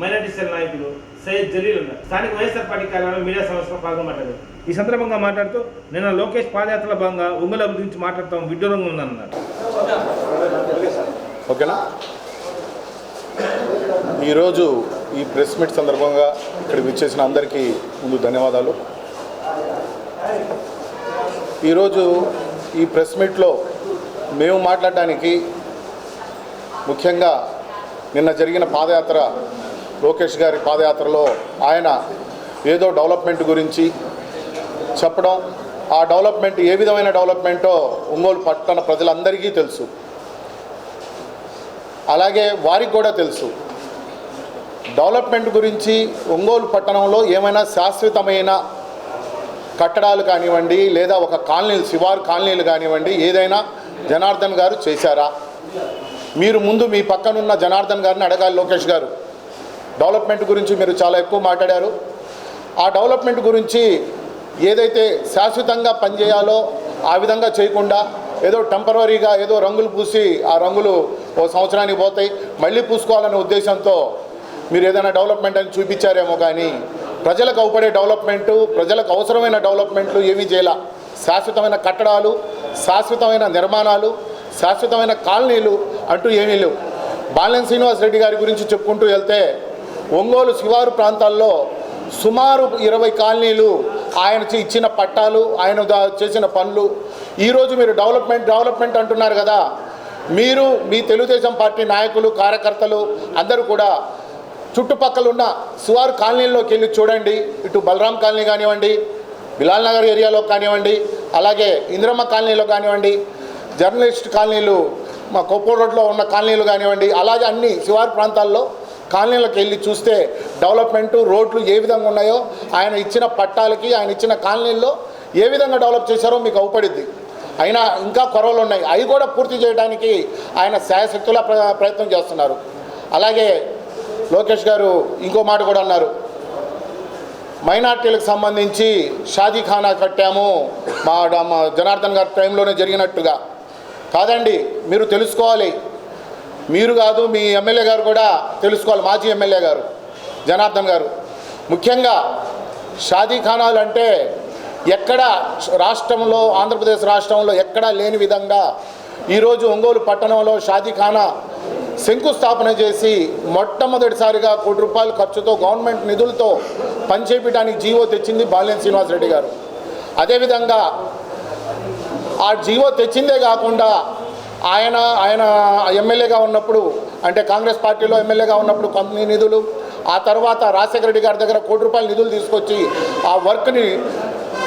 మైనార్టీ సెల్ నాయకులు సయ్యద్ జలీల్ ఉన్నారు. స్థానిక వైఎస్ఆర్ పార్టీ కార్యాలయంలో మీడియా సమావేశంలో పాల్గొని మాట్లాడారు. ఈ సందర్భంగా మాట్లాడుతూ నిన్న లోకేష్ పాదయాత్రలో భాగంగా ఒంగోలు అభివృద్ధి గురించి మాట్లాడతాం విడ్డూరంగా ఉందన్నారు. ఓకేనా, ఈరోజు ఈ ప్రెస్ మీట్ సందర్భంగా ఇక్కడ విచ్చేసిన అందరికీ ముందు ధన్యవాదాలు. ఈరోజు ఈ ప్రెస్ మీట్లో మేము మాట్లాడడానికి ముఖ్యంగా నిన్న జరిగిన పాదయాత్ర, లోకేష్ గారి పాదయాత్రలో ఆయన ఏదో డెవలప్మెంట్ గురించి చెప్పడం, ఆ డెవలప్మెంట్ ఏ విధమైన డెవలప్మెంటో ఒంగోలు పట్టణ ప్రజలందరికీ తెలుసు, అలాగే వారికి కూడా తెలుసు. డెవలప్మెంట్ గురించి ఒంగోలు పట్టణంలో ఏమైనా శాశ్వతమైన కట్టడాలు కానివ్వండి, లేదా ఒక కాలనీలు, శివారు కాలనీలు కానివ్వండి, ఏదైనా జనార్దన్ గారు చేశారా? మీరు ముందు మీ పక్కనున్న జనార్దన్ గారిని అడగాలి. లోకేష్ గారు డెవలప్మెంట్ గురించి మీరు చాలా ఎక్కువ మాట్లాడారు. ఆ డెవలప్మెంట్ గురించి ఏదైతే శాశ్వతంగా పనిచేయాలో ఆ విధంగా చేయకుండా ఏదో టెంపరవరీగా ఏదో రంగులు పూసి ఆ రంగులు ఓ సంవత్సరానికి పోతాయి, మళ్ళీ పూసుకోవాలనే ఉద్దేశంతో మీరు ఏదైనా డెవలప్మెంట్ అని చూపించారేమో కానీ ప్రజలకు అవపడే డెవలప్మెంటు, ప్రజలకు అవసరమైన డెవలప్మెంట్లు ఏమీ చేయాల. శాశ్వతమైన కట్టడాలు, శాశ్వతమైన నిర్మాణాలు, శాశ్వతమైన కాలనీలు అంటూ ఏమీ లేవు. బాలినేని శ్రీనివాసరెడ్డి గారి గురించి చెప్పుకుంటూ వెళ్తే ఒంగోలు శివారు ప్రాంతాల్లో సుమారు 20 కాలనీలు ఆయన ఇచ్చిన పట్టాలు, ఆయన చేసిన పనులు. ఈరోజు మీరు డెవలప్మెంట్ అంటున్నారు కదా, మీరు మీ తెలుగుదేశం పార్టీ నాయకులు, కార్యకర్తలు అందరూ కూడా చుట్టుపక్కల ఉన్న శివారు కాలనీల్లోకి వెళ్ళి చూడండి. ఇటు బలరాం కాలనీ కానివ్వండి, బిలాల్ నగర్ ఏరియాలో కానివ్వండి, అలాగే ఇందిరమ్మ కాలనీలో కానివ్వండి, జర్నలిస్ట్ కాలనీలు, మా కొప్పూరు రోడ్లో ఉన్న కాలనీలు కానివ్వండి, అలాగే అన్ని శివారు ప్రాంతాల్లో కాలనీలకు వెళ్ళి చూస్తే డెవలప్మెంటు, రోడ్లు ఏ విధంగా ఉన్నాయో, ఆయన ఇచ్చిన పట్టాలకి, ఆయన ఇచ్చిన కాలనీల్లో ఏ విధంగా డెవలప్ చేశారో మీకు అవపడిద్ది. అయినా ఇంకా కొరవలు ఉన్నాయి, అవి కూడా పూర్తి చేయడానికి ఆయన శాయశక్తుల ప్రయత్నం చేస్తున్నారు. అలాగే లోకేష్ గారు ఇంకో మాట కూడా అన్నారు, మైనార్టీలకు సంబంధించి షాదీఖానా కట్టాము మా జనార్దన్ గారి టైంలోనే జరిగినట్టుగా. కాదండి, మీరు తెలుసుకోవాలి, మీరు కాదు మీ ఎమ్మెల్యే గారు కూడా తెలుసుకోవాలి, మాజీ ఎమ్మెల్యే గారు జనార్దన్ గారు. ముఖ్యంగా షాదీఖానాలు అంటే ఎక్కడ రాష్ట్రంలో, ఆంధ్రప్రదేశ్ రాష్ట్రంలో ఎక్కడా లేని విధంగా ఈరోజు ఒంగోలు పట్టణంలో షాదీఖానా శంకుస్థాపన చేసి మొట్టమొదటిసారిగా ₹1 కోటి ఖర్చుతో గవర్నమెంట్ నిధులతో పనిచేయడానికి జీవో తెచ్చింది బాలినేని శ్రీనివాసరెడ్డి గారు. అదేవిధంగా ఆ జీవో తెచ్చిందే కాకుండా ఆయన ఎమ్మెల్యేగా ఉన్నప్పుడు, అంటే కాంగ్రెస్ పార్టీలో ఎమ్మెల్యేగా ఉన్నప్పుడు కొన్ని నిధులు, ఆ తర్వాత రాజశేఖర రెడ్డి గారి దగ్గర ₹1 కోటి నిధులు తీసుకొచ్చి ఆ వర్క్ని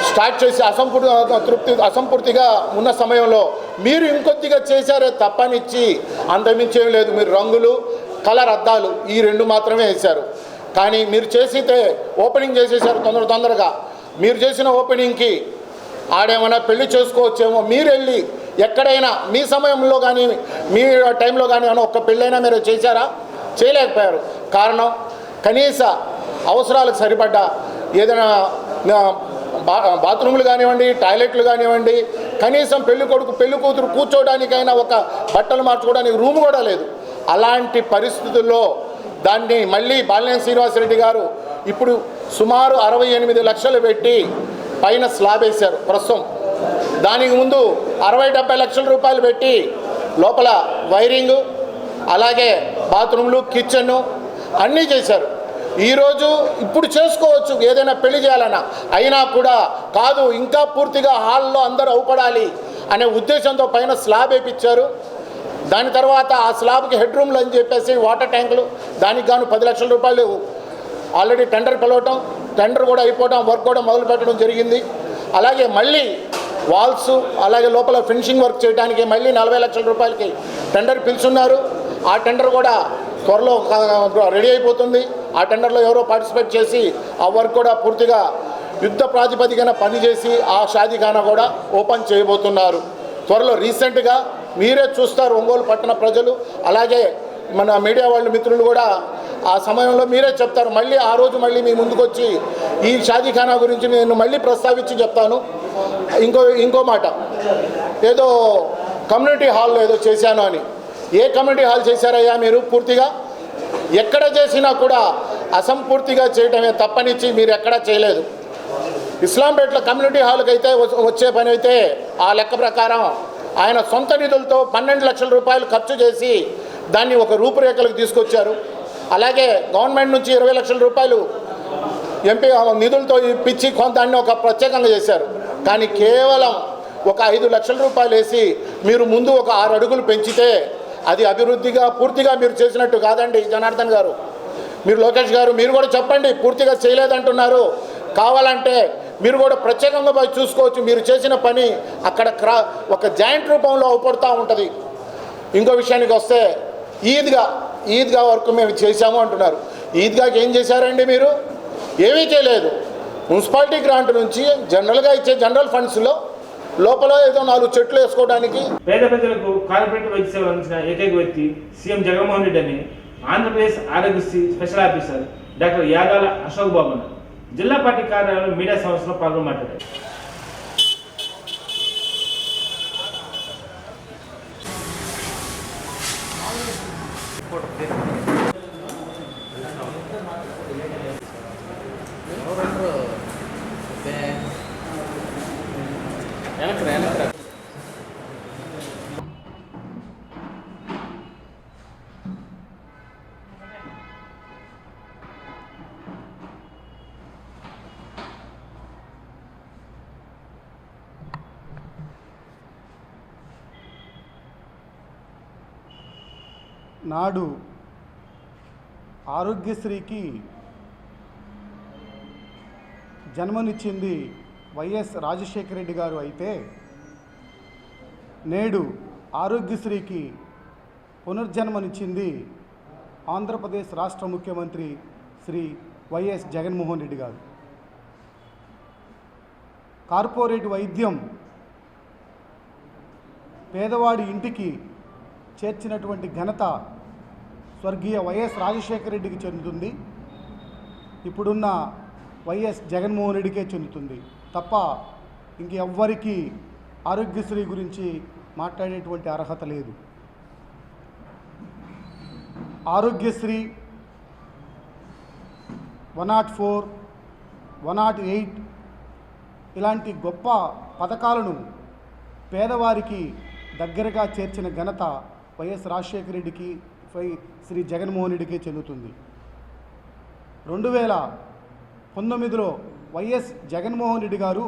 స్టార్ట్ చేసి అసంపూర్తిగా ఉన్న సమయంలో మీరు ఇంకొద్దిగా చేశారే తప్పనిచ్చి అంతమించి ఏం లేదు. మీరు రంగులు, కలర్ అద్దాలు ఈ 2 మాత్రమే వేశారు. కానీ మీరు చేసితే ఓపెనింగ్ చేసేసారు తొందరగా. మీరు చేసిన ఓపెనింగ్కి ఆడేమైనా పెళ్లి చేసుకోవచ్చేమో, మీరు వెళ్ళి ఎక్కడైనా మీ సమయంలో కానీ మీ టైంలో కానీ ఏమైనా ఒక్క పెళ్ళైనా మీరు చేశారా? చేయలేకపోయారు. కారణం కనీస అవసరాలకు సరిపడ్డ ఏదైనా బాత్రూములు కానివ్వండి, టాయిలెట్లు కానివ్వండి, కనీసం పెళ్లి కొడుకు పెళ్లి కూతురు కూర్చోవడానికైనా ఒక బట్టలు మార్చుకోవడానికి రూమ్ కూడా లేదు. అలాంటి పరిస్థితుల్లో దాన్ని మళ్ళీ బాలినేని శ్రీనివాసరెడ్డి గారు ఇప్పుడు సుమారు 68 లక్షలు పెట్టి పైన స్లాబ్ వేశారు ప్రస్తుతం. దానికి ముందు 60-70 లక్షల రూపాయలు పెట్టి లోపల వైరింగు, అలాగే బాత్రూమ్లు, కిచెను అన్నీ చేశారు. ఈరోజు ఇప్పుడు చేసుకోవచ్చు ఏదైనా పెళ్లి చేయాలన్నా, అయినా కూడా కాదు, ఇంకా పూర్తిగా హాల్లో అందరూ అవుపడాలి అనే ఉద్దేశంతో పైన స్లాబ్ వేయించారు. దాని తర్వాత ఆ స్లాబ్కి హెడ్ రూమ్లు అని చెప్పేసి వాటర్ ట్యాంకులు, దానికి గాను 10 లక్షల రూపాయలు ఆల్రెడీ టెండర్ పిలవటం, టెండర్ కూడా అయిపోవడం, వర్క్ కూడా మొదలు పెట్టడం జరిగింది. అలాగే మళ్ళీ వాల్స్, అలాగే లోపల ఫినిషింగ్ వర్క్ చేయడానికి మళ్ళీ 40 లక్షల రూపాయలకి టెండర్ పిలుచున్నారు. ఆ టెండర్ కూడా త్వరలో రెడీ అయిపోతుంది. ఆ టెండర్లో ఎవరో పార్టిసిపేట్ చేసి ఆ వర్క్ కూడా పూర్తిగా యుద్ధ ప్రాతిపదికన పనిచేసి ఆ షాదీఖానా కూడా ఓపెన్ చేయబోతున్నారు త్వరలో. రీసెంట్గా మీరే చూస్తారు, ఒంగోలు పట్టణ ప్రజలు అలాగే మన మీడియా వాళ్ళ మిత్రులు కూడా ఆ సమయంలో మీరే చెప్తారు. మళ్ళీ ఆ రోజు మళ్ళీ మీ ముందుకు వచ్చి ఈ షాదీఖానా గురించి నేను మళ్ళీ ప్రస్తావించి చెప్తాను. ఇంకో మాట, ఏదో కమ్యూనిటీ హాల్లో ఏదో చేశాను అని. ఏ కమ్యూనిటీ హాల్ చేశారయ్యా మీరు? పూర్తిగా ఎక్కడ చేసినా కూడా అసంపూర్తిగా చేయటమే తప్పనిచ్చి మీరు ఎక్కడా చేయలేదు. ఇస్లాంపేటలో కమ్యూనిటీ హాల్కి అయితే వచ్చే పని అయితే ఆ లెక్క ప్రకారం ఆయన సొంత నిధులతో 12 లక్షల రూపాయలు ఖర్చు చేసి దాన్ని ఒక రూపురేఖలకు తీసుకొచ్చారు. అలాగే గవర్నమెంట్ నుంచి 20 లక్షల రూపాయలు ఎంపీ నిధులతో ఇప్పించి దాన్ని ఒక ప్రత్యేకంగా చేశారు. కానీ కేవలం ఒక 5 లక్షల రూపాయలు వేసి మీరు ముందు ఒక 6 అడుగులు పెంచితే అది అభివృద్ధిగా పూర్తిగా మీరు చేసినట్టు కాదండి. జనార్దన్ గారు, మీరు లోకేష్ గారు, మీరు కూడా చెప్పండి, పూర్తిగా చేయలేదంటున్నారు. కావాలంటే మీరు కూడా ప్రత్యేకంగా పోయి చూసుకోవచ్చు. మీరు చేసిన పని అక్కడ ఒక జాయింట్ రూపంలో అవపడుతూ ఉంటుంది. ఇంకో విషయానికి వస్తే ఈద్గా వరకు మేము చేశాము అంటున్నారు. ఈద్గాకి ఏం చేశారండి మీరు? ఏమీ చేయలేదు. మున్సిపాలిటీ గ్రాంట్ నుంచి జనరల్గా ఇచ్చే జనరల్ ఫండ్స్లో లోపల ఏదో 4 చెట్లు వేసుకోవడానికి. పేద ప్రజలకు కార్పొరేట్ వైద్య సేవలు అందించిన ఏకైక వ్యక్తి సీఎం జగన్మోహన్ రెడ్డి అని Andhra Pradesh Aarogyasri special officer doctor Yadala Ashok Babu అన్నారు. జిల్లా పార్టీ కార్యాలయంలో మీడియా సమావేశంలో పాల్గొని మాట్లాడారు. నాడు ఆరోగ్యశ్రీకి జన్మనిచ్చింది వైఎస్ రాజశేఖర రెడ్డి గారు అయితే, నేడు ఆరోగ్యశ్రీకి పునర్జన్మనిచ్చింది ఆంధ్రప్రదేశ్ రాష్ట్ర ముఖ్యమంత్రి శ్రీ వైఎస్ జగన్మోహన్ రెడ్డి గారు. కార్పొరేట్ వైద్యం పేదవాడి ఇంటికి చేర్చినటువంటి ఘనత స్వర్గీయ వైఎస్ రాజశేఖర రెడ్డికి చెందుతుంది. ఇప్పుడున్న వైఎస్ జగన్మోహన్ రెడ్డికే చెందుతుంది తప్ప ఇంకెవ్వరికీ ఆరోగ్యశ్రీ గురించి మాట్లాడేటువంటి అర్హత లేదు. ఆరోగ్యశ్రీ 104, 108 ఇలాంటి గొప్ప పథకాలను పేదవారికి దగ్గరగా చేర్చిన ఘనత వైఎస్ రాజశేఖర రెడ్డికి శ్రీ జగన్మోహన్ రెడ్డికే చెందుతుంది. 2019లో వైఎస్ జగన్మోహన్ రెడ్డి గారు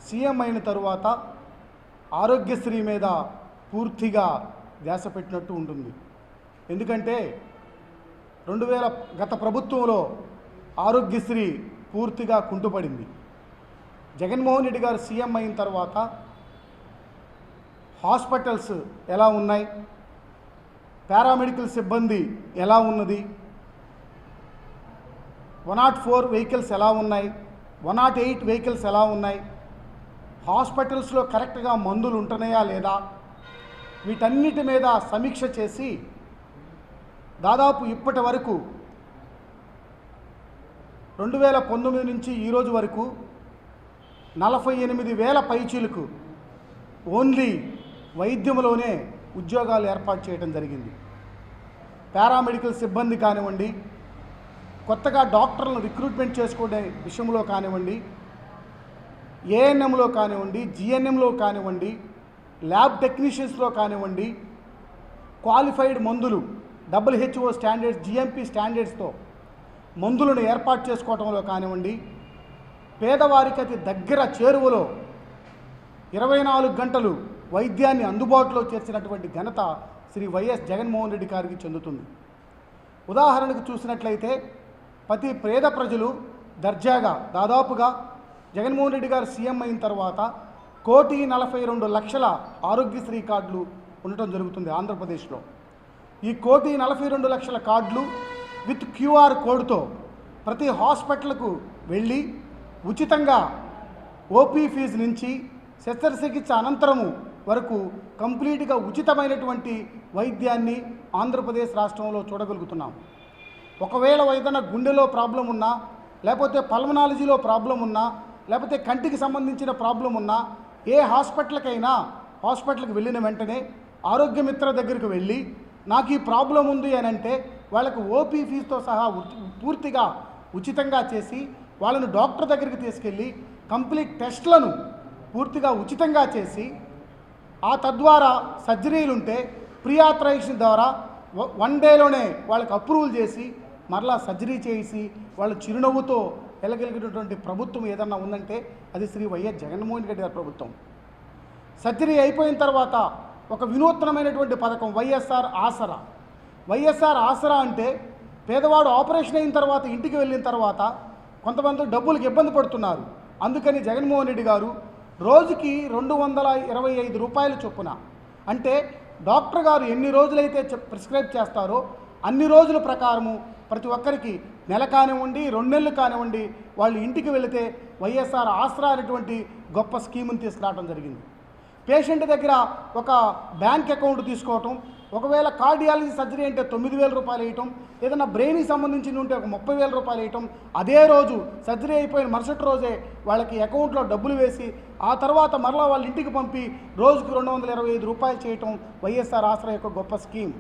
సీఎం అయిన తరువాత ఆరోగ్యశ్రీ మీద పూర్తిగా ధ్యాస పెట్టినట్టు ఉంటుంది. ఎందుకంటే గత ప్రభుత్వంలో ఆరోగ్యశ్రీ పూర్తిగా కుంటుపడింది. జగన్మోహన్ రెడ్డి గారు సీఎం అయిన తర్వాత హాస్పిటల్స్ ఎలా ఉన్నాయి, పారామెడికల్ సిబ్బంది ఎలా ఉన్నది, 104 వెహికల్స్ ఎలా ఉన్నాయి, 108 వెహికల్స్ ఎలా ఉన్నాయి, హాస్పిటల్స్లో కరెక్ట్గా మందులు ఉంటున్నాయా లేదా, వీటన్నిటి మీద సమీక్ష చేసి దాదాపు ఇప్పటి వరకు 2019 నుంచి ఈరోజు వరకు 48,000 పైచీలకు ఓన్లీ వైద్యంలోనే ఉద్యోగాలు ఏర్పాటు చేయడం జరిగింది. పారామెడికల్ సిబ్బంది కానివ్వండి, కొత్తగా డాక్టర్లను రిక్రూట్మెంట్ చేసుకునే విషయంలో కానివ్వండి, ఏఎన్ఎంలో కానివ్వండి, జిఎన్ఎంలో కానివ్వండి, ల్యాబ్ టెక్నీషియన్స్లో కానివ్వండి, క్వాలిఫైడ్ మందులు WHO స్టాండర్డ్స్, GMP స్టాండర్డ్స్తో మందులను ఏర్పాటు చేసుకోవడంలో కానివ్వండి, పేదవారికి అతి దగ్గర చేరువలో 24 గంటలు వైద్యాన్ని అందుబాటులో చేర్చినటువంటి ఘనత శ్రీ వైఎస్ జగన్మోహన్ రెడ్డి గారికి చెందుతుంది. ఉదాహరణకు చూసినట్లయితే ప్రతి పేద ప్రజలు దర్జాగా దాదాపుగా జగన్మోహన్ రెడ్డి గారు సీఎం అయిన తర్వాత 1,42,00,000 ఆరోగ్యశ్రీ కార్డులు ఉండటం జరుగుతుంది ఆంధ్రప్రదేశ్లో. ఈ 1,42,00,000 కార్డులు విత్ QR కోడ్తో ప్రతి హాస్పిటల్కు వెళ్ళి ఉచితంగా ఓపీ ఫీజు నుంచి శస్త్రచికిత్స అనంతరము వరకు కంప్లీట్గా ఉచితమైనటువంటి వైద్యాన్ని ఆంధ్రప్రదేశ్ రాష్ట్రంలో చూడగలుగుతున్నాం. ఒకవేళ ఏదైనా గుండెలో ప్రాబ్లం ఉన్నా, లేకపోతే పల్మనాలజీలో ప్రాబ్లం ఉన్నా, లేకపోతే కంటికి సంబంధించిన ప్రాబ్లం ఉన్నా, ఏ హాస్పిటల్కి వెళ్ళిన వెంటనే ఆరోగ్యమిత్ర దగ్గరికి వెళ్ళి నాకు ఈ ప్రాబ్లం ఉంది అని అంటే వాళ్ళకు ఓపీ ఫీజుతో సహా పూర్తిగా ఉచితంగా చేసి వాళ్ళను డాక్టర్ దగ్గరికి తీసుకెళ్ళి కంప్లీట్ టెస్ట్లను పూర్తిగా ఉచితంగా చేసి ఆ తద్వారా సర్జరీలు ఉంటే ప్రీ ఆథరైజేషన్ ద్వారా 1 డేలోనే వాళ్ళకి అప్రూవల్ చేసి మరలా సర్జరీ చేసి వాళ్ళు చిరునవ్వుతో వెళ్ళగలిగినటువంటి ప్రభుత్వం ఏదన్నా ఉందంటే అది శ్రీ వైఎస్ జగన్మోహన్ రెడ్డి గారి ప్రభుత్వం. సర్జరీ అయిపోయిన తర్వాత ఒక వినూత్నమైనటువంటి పథకం వైఎస్ఆర్ ఆసరా. వైఎస్ఆర్ ఆసరా అంటే పేదవాడు ఆపరేషన్ అయిన తర్వాత ఇంటికి వెళ్ళిన తర్వాత కొంతమంది డబ్బులకు ఇబ్బంది పడుతున్నారు. అందుకని జగన్మోహన్ రెడ్డి గారు రోజుకి 225 రూపాయల చొప్పున, అంటే డాక్టర్ గారు ఎన్ని రోజులైతే ప్రిస్క్రైబ్ చేస్తారో అన్ని రోజుల ప్రకారము ప్రతి ఒక్కరికి నెల కానివ్వండి, 2 నెలలు కానివ్వండి, వాళ్ళు ఇంటికి వెళితే వైఎస్ఆర్ ఆసరా అనేటువంటి గొప్ప స్కీముని తీసుకురావడం జరిగింది. పేషెంట్ దగ్గర ఒక బ్యాంక్ అకౌంట్ తీసుకోవటం, ఒకవేళ కార్డియాలజీ సర్జరీ అంటే 9,000 రూపాయలు వేయటం, ఏదైనా బ్రెయిన్కి సంబంధించి ఉంటే ఒక 30,000 రూపాయలు వేయటం, అదే రోజు సర్జరీ అయిపోయిన మరుసటి రోజే వాళ్ళకి అకౌంట్లో డబ్బులు వేసి ఆ తర్వాత మరలా వాళ్ళ ఇంటికి పంపి రోజుకు 225 రూపాయలు చేయటం వైఎస్ఆర్ ఆసరా యొక్క గొప్ప స్కీమ్.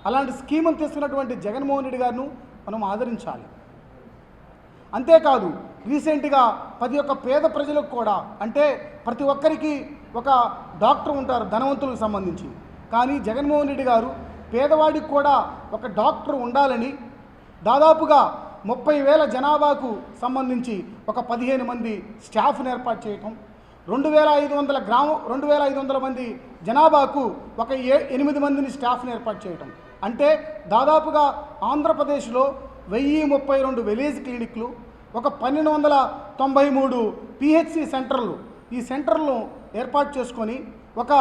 అలాంటి స్కీమ్ను తీసుకున్నటువంటి జగన్మోహన్ రెడ్డి గారిను మనం ఆదరించాలి. అంతేకాదు రీసెంట్గా ప్రతి ఒక్క పేద ప్రజలకు కూడా, అంటే ప్రతి ఒక్కరికి ఒక డాక్టర్ ఉంటారు ధనవంతులకు సంబంధించి, కానీ జగన్మోహన్ రెడ్డి గారు పేదవాడికి కూడా ఒక డాక్టర్ ఉండాలని దాదాపుగా 30,000 జనాభాకు సంబంధించి ఒక 15 మంది స్టాఫ్ను ఏర్పాటు చేయటం, 2,500 మంది జనాభాకు ఒక 8 మందిని స్టాఫ్ని ఏర్పాటు చేయటం, అంటే దాదాపుగా ఆంధ్రప్రదేశ్లో 1,032 విలేజ్ క్లినిక్లు, ఒక 1,293 PHC సెంటర్లు, ఈ సెంటర్లను ఏర్పాటు చేసుకొని ఒక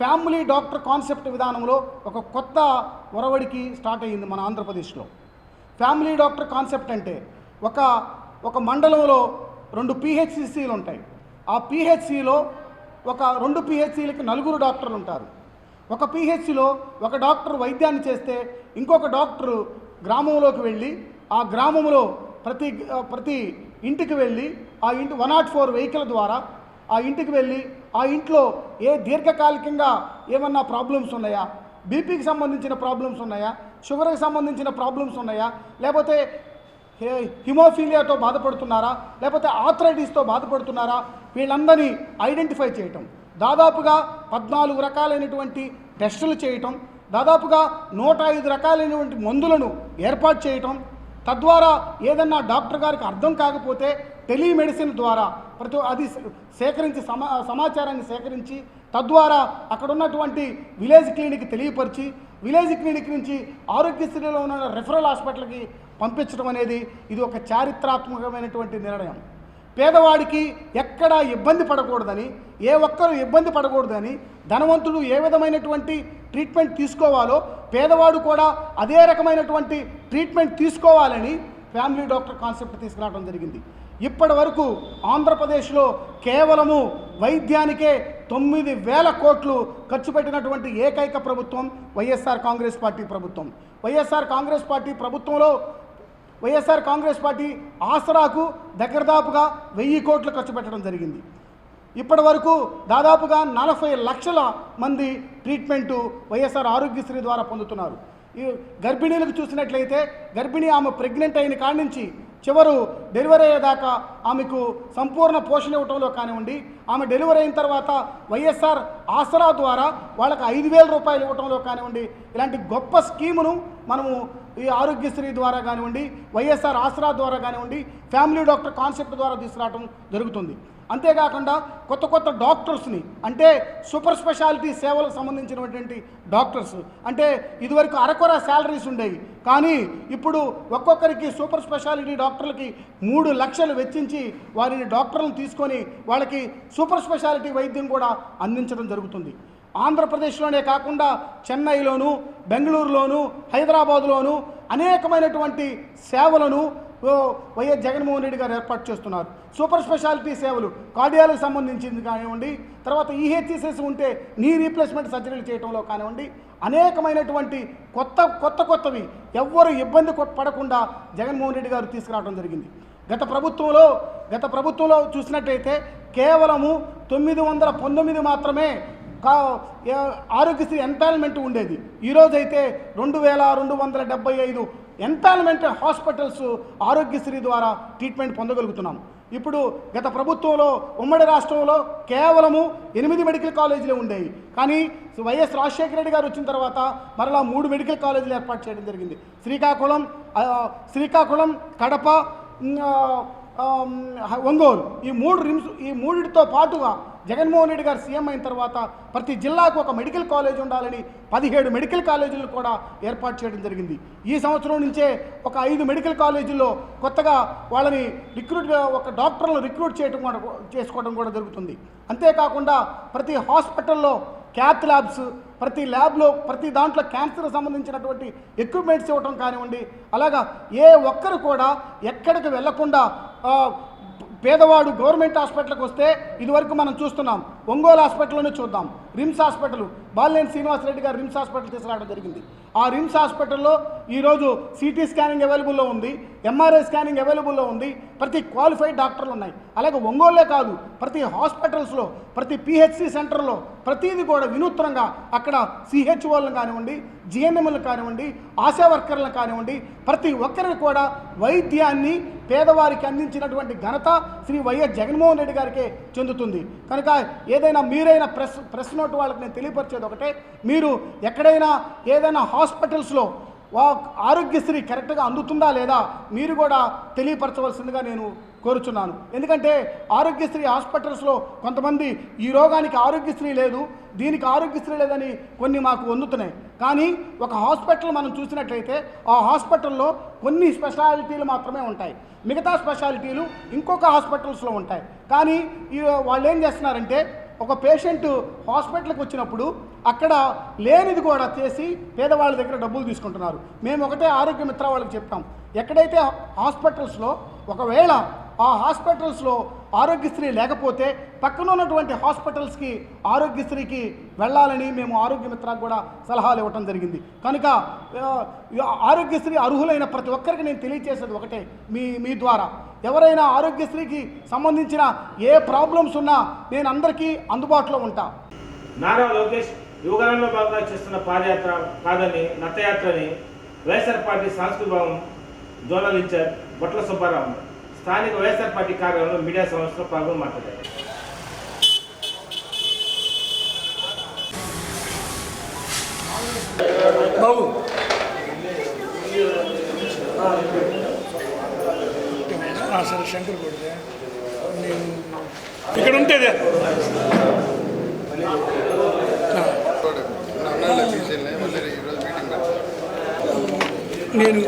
ఫ్యామిలీ డాక్టర్ కాన్సెప్ట్ విధానంలో ఒక కొత్త ఒరవడికి స్టార్ట్ అయ్యింది మన ఆంధ్రప్రదేశ్లో. ఫ్యామిలీ డాక్టర్ కాన్సెప్ట్ అంటే ఒక మండలంలో 2 PHCలు ఉంటాయి. ఆ PHCలో ఒక 2 PHCలకి 4 డాక్టర్లు ఉంటారు. ఒక PHCలో ఒక డాక్టర్ వైద్యాన్ని చేస్తే ఇంకొక డాక్టరు గ్రామంలోకి వెళ్ళి ఆ గ్రామంలో ప్రతి ఇంటికి వెళ్ళి ఆ ఇంటి 104 వెహికల్ ద్వారా ఆ ఇంటికి వెళ్ళి ఆ ఇంట్లో ఏ దీర్ఘకాలికంగా ఏమన్నా ప్రాబ్లమ్స్ ఉన్నాయా, బీపీకి సంబంధించిన ప్రాబ్లమ్స్ ఉన్నాయా, షుగర్కి సంబంధించిన ప్రాబ్లమ్స్ ఉన్నాయా, లేకపోతే హిమోఫీలియాతో బాధపడుతున్నారా, లేకపోతే ఆర్థరైటిస్తో బాధపడుతున్నారా, వీళ్ళందరినీ ఐడెంటిఫై చేయటం, దాదాపుగా 14 రకాలైనటువంటి టెస్టులు చేయటం, దాదాపుగా 105 రకాలైనటువంటి మందులను ఏర్పాటు చేయటం, తద్వారా ఏదన్నా డాక్టర్ గారికి అర్థం కాకపోతే టెలిమెడిసిన్ ద్వారా అది సేకరించి సమాచారాన్ని సేకరించి తద్వారా అక్కడ ఉన్నటువంటి విలేజ్ క్లినిక్ తెలియపరిచి విలేజ్ క్లినిక్ నుంచి ఆరోగ్యశ్రీలో ఉన్న రెఫరల్ హాస్పిటల్కి పంపించడం అనేది ఇది ఒక చారిత్రాత్మకమైనటువంటి నిర్ణయం. పేదవాడికి ఎక్కడా ఇబ్బంది పడకూడదని, ఏ ఒక్కరు ఇబ్బంది పడకూడదని, ధనవంతుడు ఏ విధమైనటువంటి ట్రీట్మెంట్ తీసుకోవాలో పేదవాడు కూడా అదే రకమైనటువంటి ట్రీట్మెంట్ తీసుకోవాలని ఫ్యామిలీ డాక్టర్ కాన్సెప్ట్ తీసుకురావడం జరిగింది. ఇప్పటి వరకు ఆంధ్రప్రదేశ్లో కేవలము వైద్యానికే 9,000 కోట్లు ఖర్చు పెట్టినటువంటి ఏకైక ప్రభుత్వం వైఎస్ఆర్ కాంగ్రెస్ పార్టీ ప్రభుత్వం. వైఎస్ఆర్ కాంగ్రెస్ పార్టీ ప్రభుత్వంలో వైఎస్ఆర్ కాంగ్రెస్ పార్టీ ఆసరాకు దగ్గరదాపుగా 1000 కోట్లు ఖర్చు పెట్టడం జరిగింది. ఇప్పటి వరకు దాదాపుగా 40 లక్షల మంది ట్రీట్మెంటు వైఎస్ఆర్ ఆరోగ్యశ్రీ ద్వారా పొందుతున్నారు. ఈ గర్భిణీలకు చూసినట్లయితే గర్భిణీ ఆమె ప్రెగ్నెంట్ అయిన కాడి నుంచి చివరు డెలివరీ అయ్యేదాకా ఆమెకు సంపూర్ణ పోషణ ఇవ్వటంలో కానివ్వండి, ఆమె డెలివరీ అయిన తర్వాత వైఎస్ఆర్ ఆసరా ద్వారా వాళ్ళకి 5,000 రూపాయలు ఇవ్వటంలో కానివ్వండి, ఇలాంటి గొప్ప స్కీమును మనము ఈ ఆరోగ్యశ్రీ ద్వారా కానివ్వండి, వైఎస్ఆర్ ఆసరా ద్వారా కానివ్వండి, ఫ్యామిలీ డాక్టర్ కాన్సెప్ట్ ద్వారా తీసుకురావడం జరుగుతుంది. అంతేకాకుండా కొత్త కొత్త డాక్టర్స్ని, అంటే సూపర్ స్పెషాలిటీ సేవలకు సంబంధించినటువంటి డాక్టర్స్, అంటే ఇదివరకు అరకొర శాలరీస్ ఉండేవి, కానీ ఇప్పుడు ఒక్కొక్కరికి సూపర్ స్పెషాలిటీ డాక్టర్లకి 3 లక్షలు వెచ్చించి వారిని డాక్టర్లను తీసుకొని వాళ్ళకి సూపర్ స్పెషాలిటీ వైద్యం కూడా అందించడం జరుగుతుంది. ఆంధ్రప్రదేశ్లోనే కాకుండా చెన్నైలోను, బెంగళూరులోను, హైదరాబాదులోను అనేకమైనటువంటి సేవలను వైఎస్ జగన్మోహన్ రెడ్డి గారు ఏర్పాటు చేస్తున్నారు. సూపర్ స్పెషాలిటీ సేవలు కార్డియాలకు సంబంధించింది కానివ్వండి, తర్వాత ఈహెచ్సిఎస్ ఉంటే నీ రీప్లేస్మెంట్ సర్జరీలు చేయడంలో కానివ్వండి, అనేకమైనటువంటి కొత్తవి ఎవ్వరు ఇబ్బంది పడకుండా జగన్మోహన్ రెడ్డి గారు తీసుకురావడం జరిగింది. గత ప్రభుత్వంలో చూసినట్టయితే కేవలము 919 మాత్రమే ఆరోగ్యశ్రీ ఎంపానల్మెంట్ ఉండేది. ఈరోజైతే 2,275 ఎంపానల్మెంట్ హాస్పిటల్స్ ఆరోగ్యశ్రీ ద్వారా ట్రీట్మెంట్ పొందగలుగుతున్నాం. ఇప్పుడు గత ప్రభుత్వంలో ఉమ్మడి రాష్ట్రంలో కేవలము 8 మెడికల్ కాలేజీలు ఉండేవి, కానీ వైఎస్ రాజశేఖర రెడ్డి గారు వచ్చిన తర్వాత మరలా 3 మెడికల్ కాలేజీలు ఏర్పాటు చేయడం జరిగింది. శ్రీకాకుళం, కడప, ఒంగోలు, ఈ మూడిటితో పాటుగా జగన్మోహన్ రెడ్డి గారు సీఎం అయిన తర్వాత ప్రతి జిల్లాకు ఒక మెడికల్ కాలేజ్ ఉండాలని 17 మెడికల్ కాలేజీలు కూడా ఏర్పాటు చేయడం జరిగింది. ఈ సంవత్సరం నుంచే ఒక 5 మెడికల్ కాలేజీల్లో కొత్తగా వాళ్ళని ఒక డాక్టర్లను రిక్రూట్ చేసుకోవడం కూడా జరుగుతుంది. అంతేకాకుండా ప్రతి హాస్పిటల్లో క్యాత్ ల్యాబ్స్, ప్రతి ల్యాబ్లో ప్రతి దాంట్లో క్యాన్సర్కి సంబంధించినటువంటి ఎక్విప్మెంట్స్ ఇవ్వటం కానివ్వండి, అలాగా ఏ ఒక్కరు కూడా ఎక్కడికి వెళ్లకుండా పేదవాడు గవర్నమెంట్ హాస్పిటల్కి వస్తే ఇదివరకు మనం చూస్తున్నాం, ఒంగోలు హాస్పిటల్లోనే చూద్దాం, రిమ్స్ హాస్పిటల్, బాలినేని శ్రీనివాసరెడ్డి గారు రిమ్స్ హాస్పిటల్ తీసుకురావడం జరిగింది. ఆ రిమ్స్ హాస్పిటల్లో ఈరోజు సిటీ స్కానింగ్ అవైలబుల్లో ఉంది, ఎంఆర్ఐ స్కానింగ్ అవైలబుల్లో ఉంది, ప్రతి క్వాలిఫైడ్ డాక్టర్లు ఉన్నాయి. అలాగే ఒంగోలులే కాదు, ప్రతి హాస్పిటల్స్లో, ప్రతి పిహెచ్సి సెంటర్లో ప్రతిదీ కూడా వినూత్నంగా అక్కడ సిహెచ్ఓలను కానివ్వండి, జిఎన్ఎంలను కానివ్వండి, ఆశా వర్కర్లను కానివ్వండి, ప్రతి ఒక్కరికి కూడా వైద్యాన్ని పేదవారికి అందించినటువంటి ఘనత శ్రీ వైఎస్ జగన్మోహన్ రెడ్డి గారికే చెందుతుంది. కనుక ఏదైనా మీరైనా ప్రెస్ నోట్ వాళ్ళకి నేను తెలియపరిచేది ఒకటే, మీరు ఎక్కడైనా ఏదైనా హాస్పిటల్స్లో ఆరోగ్యశ్రీ కరెక్ట్గా అందుతుందా లేదా మీరు కూడా తెలియపరచవలసిందిగా నేను కోరుచున్నాను. ఎందుకంటే ఆరోగ్యశ్రీ హాస్పిటల్స్లో కొంతమంది ఈ రోగానికి ఆరోగ్యశ్రీ లేదు, దీనికి ఆరోగ్యశ్రీ లేదని కొన్ని మాకు అందుతున్నాయి. కానీ ఒక హాస్పిటల్ మనం చూసినట్లయితే ఆ హాస్పిటల్లో కొన్ని స్పెషాలిటీలు మాత్రమే ఉంటాయి, మిగతా స్పెషాలిటీలు ఇంకొక హాస్పిటల్స్లో ఉంటాయి. కానీ వాళ్ళు ఏం చేస్తున్నారంటే ఒక పేషెంట్ హాస్పిటల్కి వచ్చినప్పుడు అక్కడ లేనిది కూడా చేసి పేదవాళ్ళ దగ్గర డబ్బులు తీసుకుంటున్నారు. మేము ఒకటే ఆరోగ్య మిత్ర వాళ్ళకి చెప్తాం, ఎక్కడైతే హాస్పిటల్స్లో ఒకవేళ ఆ హాస్పిటల్స్లో ఆరోగ్యశ్రీ లేకపోతే పక్కన ఉన్నటువంటి హాస్పిటల్స్కి ఆరోగ్యశ్రీకి వెళ్ళాలని మేము ఆరోగ్య మిత్రకు కూడా సలహాలు ఇవ్వటం జరిగింది. కనుక ఆరోగ్యశ్రీ అర్హులైన ప్రతి ఒక్కరికి నేను తెలియజేసేది ఒకటే, మీ ద్వారా ఎవరైనా ఆరోగ్యశ్రీకి సంబంధించిన ఏ ప్రాబ్లమ్స్ ఉన్నా నేను అందరికీ అందుబాటులో ఉంటా. నారా లోకేష్ యువగలంలో భాగంగా చేస్తున్న పాదయాత్ర కాదని నత్తయాత్రని వైఎస్ఆర్ పార్టీ సాంస్కృతిక భవన్ జోనల్ ఇన్ఛార్జ్ బొట్ల సుబ్బారావు స్థానిక వైఎస్ఆర్ పార్టీ కార్యాలయంలో మీడియా సమావేశంలో పాల్గొని మాట్లాడారు. బాబు సరే శంకర్ కొడితే నేను ఇక్కడ ఉంటేదే నేను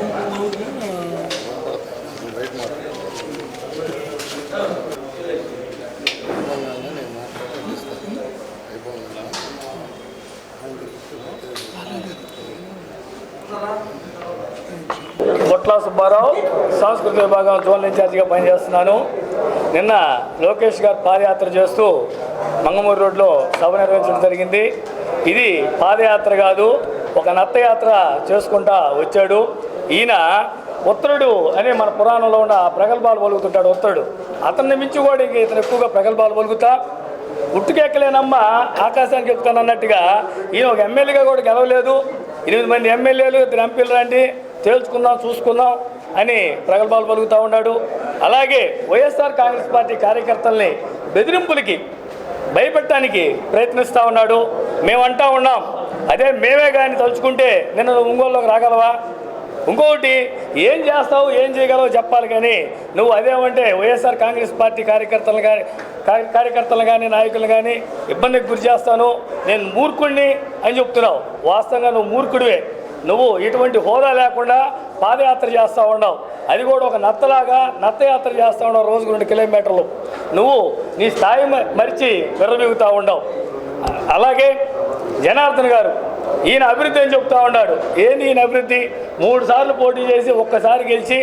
బొట్ల సుబ్బారావు సాంస్కృతిక విభాగం జోనల్ ఇన్ఛార్జిగా పనిచేస్తున్నాను. నిన్న లోకేష్ గారు పాదయాత్ర చేస్తూ మంగమూరు రోడ్లో సభ నిర్వహించడం జరిగింది. ఇది పాదయాత్ర కాదు, ఒక నత్తయాత్ర చేసుకుంటా వచ్చాడు. ఈయన ఉత్తరుడు అనే మన పురాణంలో ఉన్న ప్రగల్భాలు పలుకుతుంటాడు ఉత్తరుడు. అతన్ని మించి కూడా ఇతను ఎక్కువగా ప్రగల్భాలు పలుకుతా ఉట్టుకెక్కలేనమ్మ ఆకాశానికి ఎక్కుతానన్నట్టుగా ఈయన ఒక ఎమ్మెల్యేగా కూడా గెలవలేదు. 8 మంది ఎమ్మెల్యేలు 2 ఎంపీలు రండి తేల్చుకుందాం చూసుకుందాం అని ప్రగల్భాలు పలుకుతూ ఉన్నాడు. అలాగే వైఎస్ఆర్ కాంగ్రెస్ పార్టీ కార్యకర్తల్ని బెదిరింపులకి భయపెట్టడానికి ప్రయత్నిస్తూ ఉన్నాడు. మేమంటా ఉన్నాం, అదే మేమే కానీ తలుచుకుంటే నిన్న ఒంగోలులోకి రాగలవా? ఇంకొకటి ఏం చేస్తావు ఏం చేయగలవు చెప్పాలి, కానీ నువ్వు అదేమంటే వైఎస్ఆర్ కాంగ్రెస్ పార్టీ కార్యకర్తలు కానీ నాయకులు కానీ ఇబ్బందికి గురి చేస్తాను, నేను మూర్ఖుడిని అని చెప్తున్నావు. వాస్తవంగా నువ్వు మూర్ఖుడివే. నువ్వు ఇటువంటి హోదా లేకుండా పాదయాత్ర చేస్తూ ఉన్నావు, అది కూడా ఒక నత్తయాత్ర చేస్తూ ఉన్నావు. రోజుకు 2 కిలోమీటర్లు నువ్వు నీ స్థాయి మరిచి విర్రబీగుతూ ఉండవు. అలాగే జనార్దన్ గారు ఈయన అభివృద్ధి అని చెప్తా ఉన్నాడు. ఏంది ఈయన అభివృద్ధి? 3 సార్లు పోటీ చేసి ఒక్కసారి గెలిచి,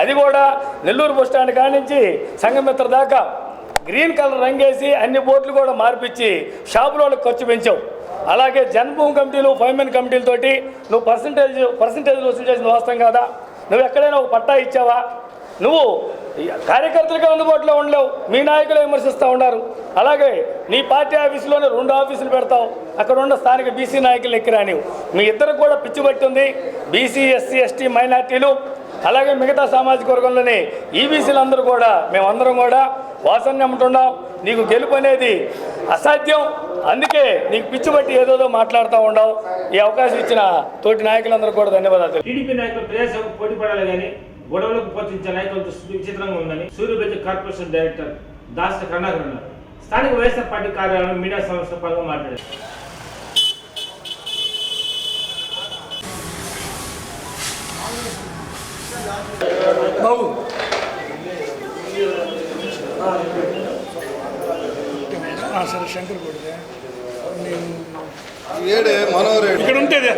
అది కూడా నెల్లూరు బస్టాండ్ కానించి సంఘమిత్ర దాకా గ్రీన్ కలర్ రంగేసి అన్ని బోర్డులు కూడా మార్పిచ్చి షాపులోకి ఖర్చు పెంచావు. అలాగే జన్మభూమి కమిటీలు 5 మెన్ కమిటీలతోటి నువ్వు పర్సంటేజ్ వసూలు చేసిన వాస్తవం కాదా? నువ్వు ఎక్కడైనా ఒక పట్టా ఇచ్చావా? నువ్వు కార్యకర్తలకు అందుబాటులో ఉండలేవు, మీ నాయకులు విమర్శిస్తూ ఉన్నారు. అలాగే నీ పార్టీ ఆఫీసులోనే 2 ఆఫీసులు పెడతావు, అక్కడ ఉన్న స్థానిక బీసీ నాయకులు ఎక్కిరా నీవు. మీ ఇద్దరికి కూడా పిచ్చి పట్టింది. బీసీ ఎస్సీ ఎస్టీ మైనార్టీలు అలాగే మిగతా సామాజిక వర్గంలోని ఈబీసీలు అందరూ కూడా మేమందరం కూడా వాసన ఉంటున్నాం. నీకు గెలుపు అనేది అసాధ్యం, అందుకే నీకు పిచ్చి పట్టి ఏదోదో మాట్లాడుతూ ఉండవు. ఈ అవకాశం ఇచ్చిన తోటి నాయకులందరూ కూడా ధన్యవాదాలు. టీడీపీ నాయకులు ప్రజాసేవకు పోటీ పడాలి కానీ గొడవలకు పోషించే నాయకులతో విచిత్రంగా ఉందని సూర్యబెజ్జ కార్పొరేషన్ డైరెక్టర్ దాస్ కరుణాకర్ అన్నారు. స్థానిక వైఎస్ఆర్ పార్టీ కార్యాలయంలో మీడియా సమావేశంలో పాల్గొని మాట్లాడారు. బాబు సరే శంకర్ కొడితే నేను మనోహర్ ఇక్కడ ఉంటేదే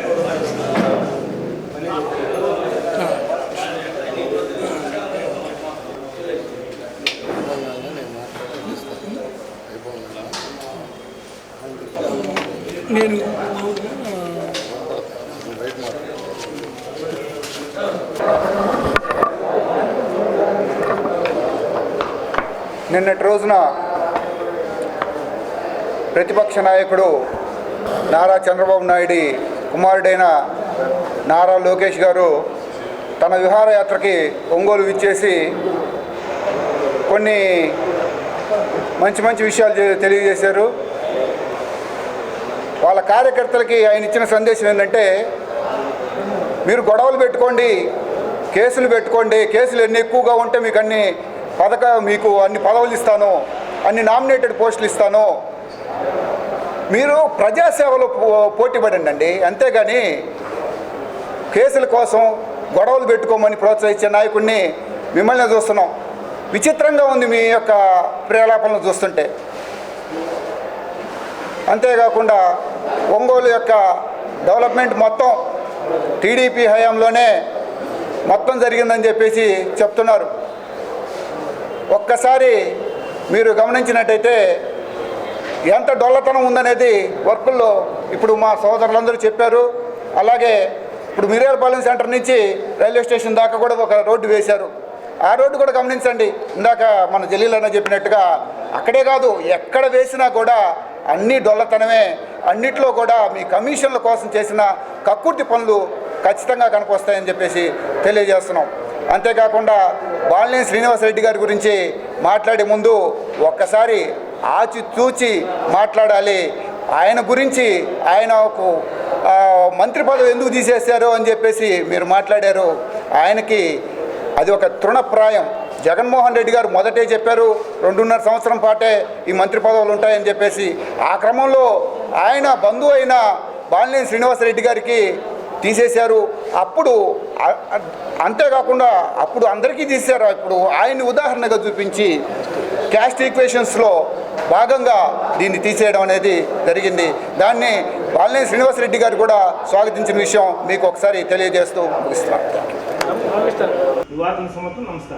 నేను నిన్నటి రోజున ప్రతిపక్ష నాయకుడు నారా చంద్రబాబు నాయుడు కుమారుడైన నారా లోకేష్ గారు తన విహారయాత్రకి ఒంగోలు విచ్చేసి కొన్ని మంచి విషయాలు తెలియజేశారు. వాళ్ళ కార్యకర్తలకి ఆయన ఇచ్చిన సందేశం ఏంటంటే, మీరు గొడవలు పెట్టుకోండి, కేసులు పెట్టుకోండి, కేసులు ఎన్ని ఎక్కువగా ఉంటే మీకు అన్ని పదవులు ఇస్తాను, అన్ని నామినేటెడ్ పోస్టులు ఇస్తాను, మీరు ప్రజాసేవలో పోటీ పడండి, అంతేగాని కేసుల కోసం గొడవలు పెట్టుకోమని ప్రోత్సహించే నాయకుడిని మిమ్మల్ని చూస్తున్నాం. విచిత్రంగా ఉంది మీ యొక్క ప్రేలాపనలు చూస్తుంటే. అంతేకాకుండా ఒంగోలు యొక్క డెవలప్మెంట్ మొత్తం టీడీపీ హయాంలోనే మొత్తం జరిగిందని చెప్పేసి చెప్తున్నారు. ఒక్కసారి మీరు గమనించినట్టయితే ఎంత డొల్లతనం ఉందనేది వర్కుల్లో ఇప్పుడు మా సోదరులందరూ చెప్పారు. అలాగే ఇప్పుడు మిర్యాలపాలెం సెంటర్ నుంచి రైల్వే స్టేషన్ దాకా కూడా ఒక రోడ్డు వేశారు. ఆ రోడ్డు కూడా గమనించండి. ఇందాక మన జలీలన్న చెప్పినట్టుగా అక్కడే కాదు, ఎక్కడ వేసినా కూడా అన్నీ డొల్లతనమే. అన్నిట్లో కూడా మీ కమిషన్ల కోసం చేసిన కక్కుర్తి పనులు ఖచ్చితంగా కనిపిస్తాయని చెప్పేసి తెలియజేస్తున్నాం. అంతేకాకుండా బాలినేని శ్రీనివాసరెడ్డి గారి గురించి మాట్లాడే ముందు ఒక్కసారి ఆచితూచి మాట్లాడాలి. ఆయన గురించి ఆయనకు మంత్రి పదవి ఎందుకు తీసేశారు అని చెప్పేసి మీరు మాట్లాడారు. ఆయనకి అది ఒక తృణప్రాయం. జగన్మోహన్ రెడ్డి గారు మొదటే చెప్పారు 2.5 సంవత్సరం పాటే ఈ మంత్రి పదవులు ఉంటాయని చెప్పేసి. ఆ క్రమంలో ఆయన బంధువు అయిన బాలినేని శ్రీనివాసరెడ్డి గారికి తీసేశారు. అప్పుడు అంతేకాకుండా అప్పుడు అందరికీ తీశారు. ఇప్పుడు ఆయన్ని ఉదాహరణగా చూపించి క్యాస్ట్ ఈక్వేషన్స్లో భాగంగా దీన్ని తీసేయడం అనేది జరిగింది. దాన్ని బాలినేని శ్రీనివాసరెడ్డి గారు కూడా స్వాగతించిన విషయం మీకు ఒకసారి తెలియజేస్తూ ముగిస్తున్నాను. వివాదం సమర్థం. నమస్కారం.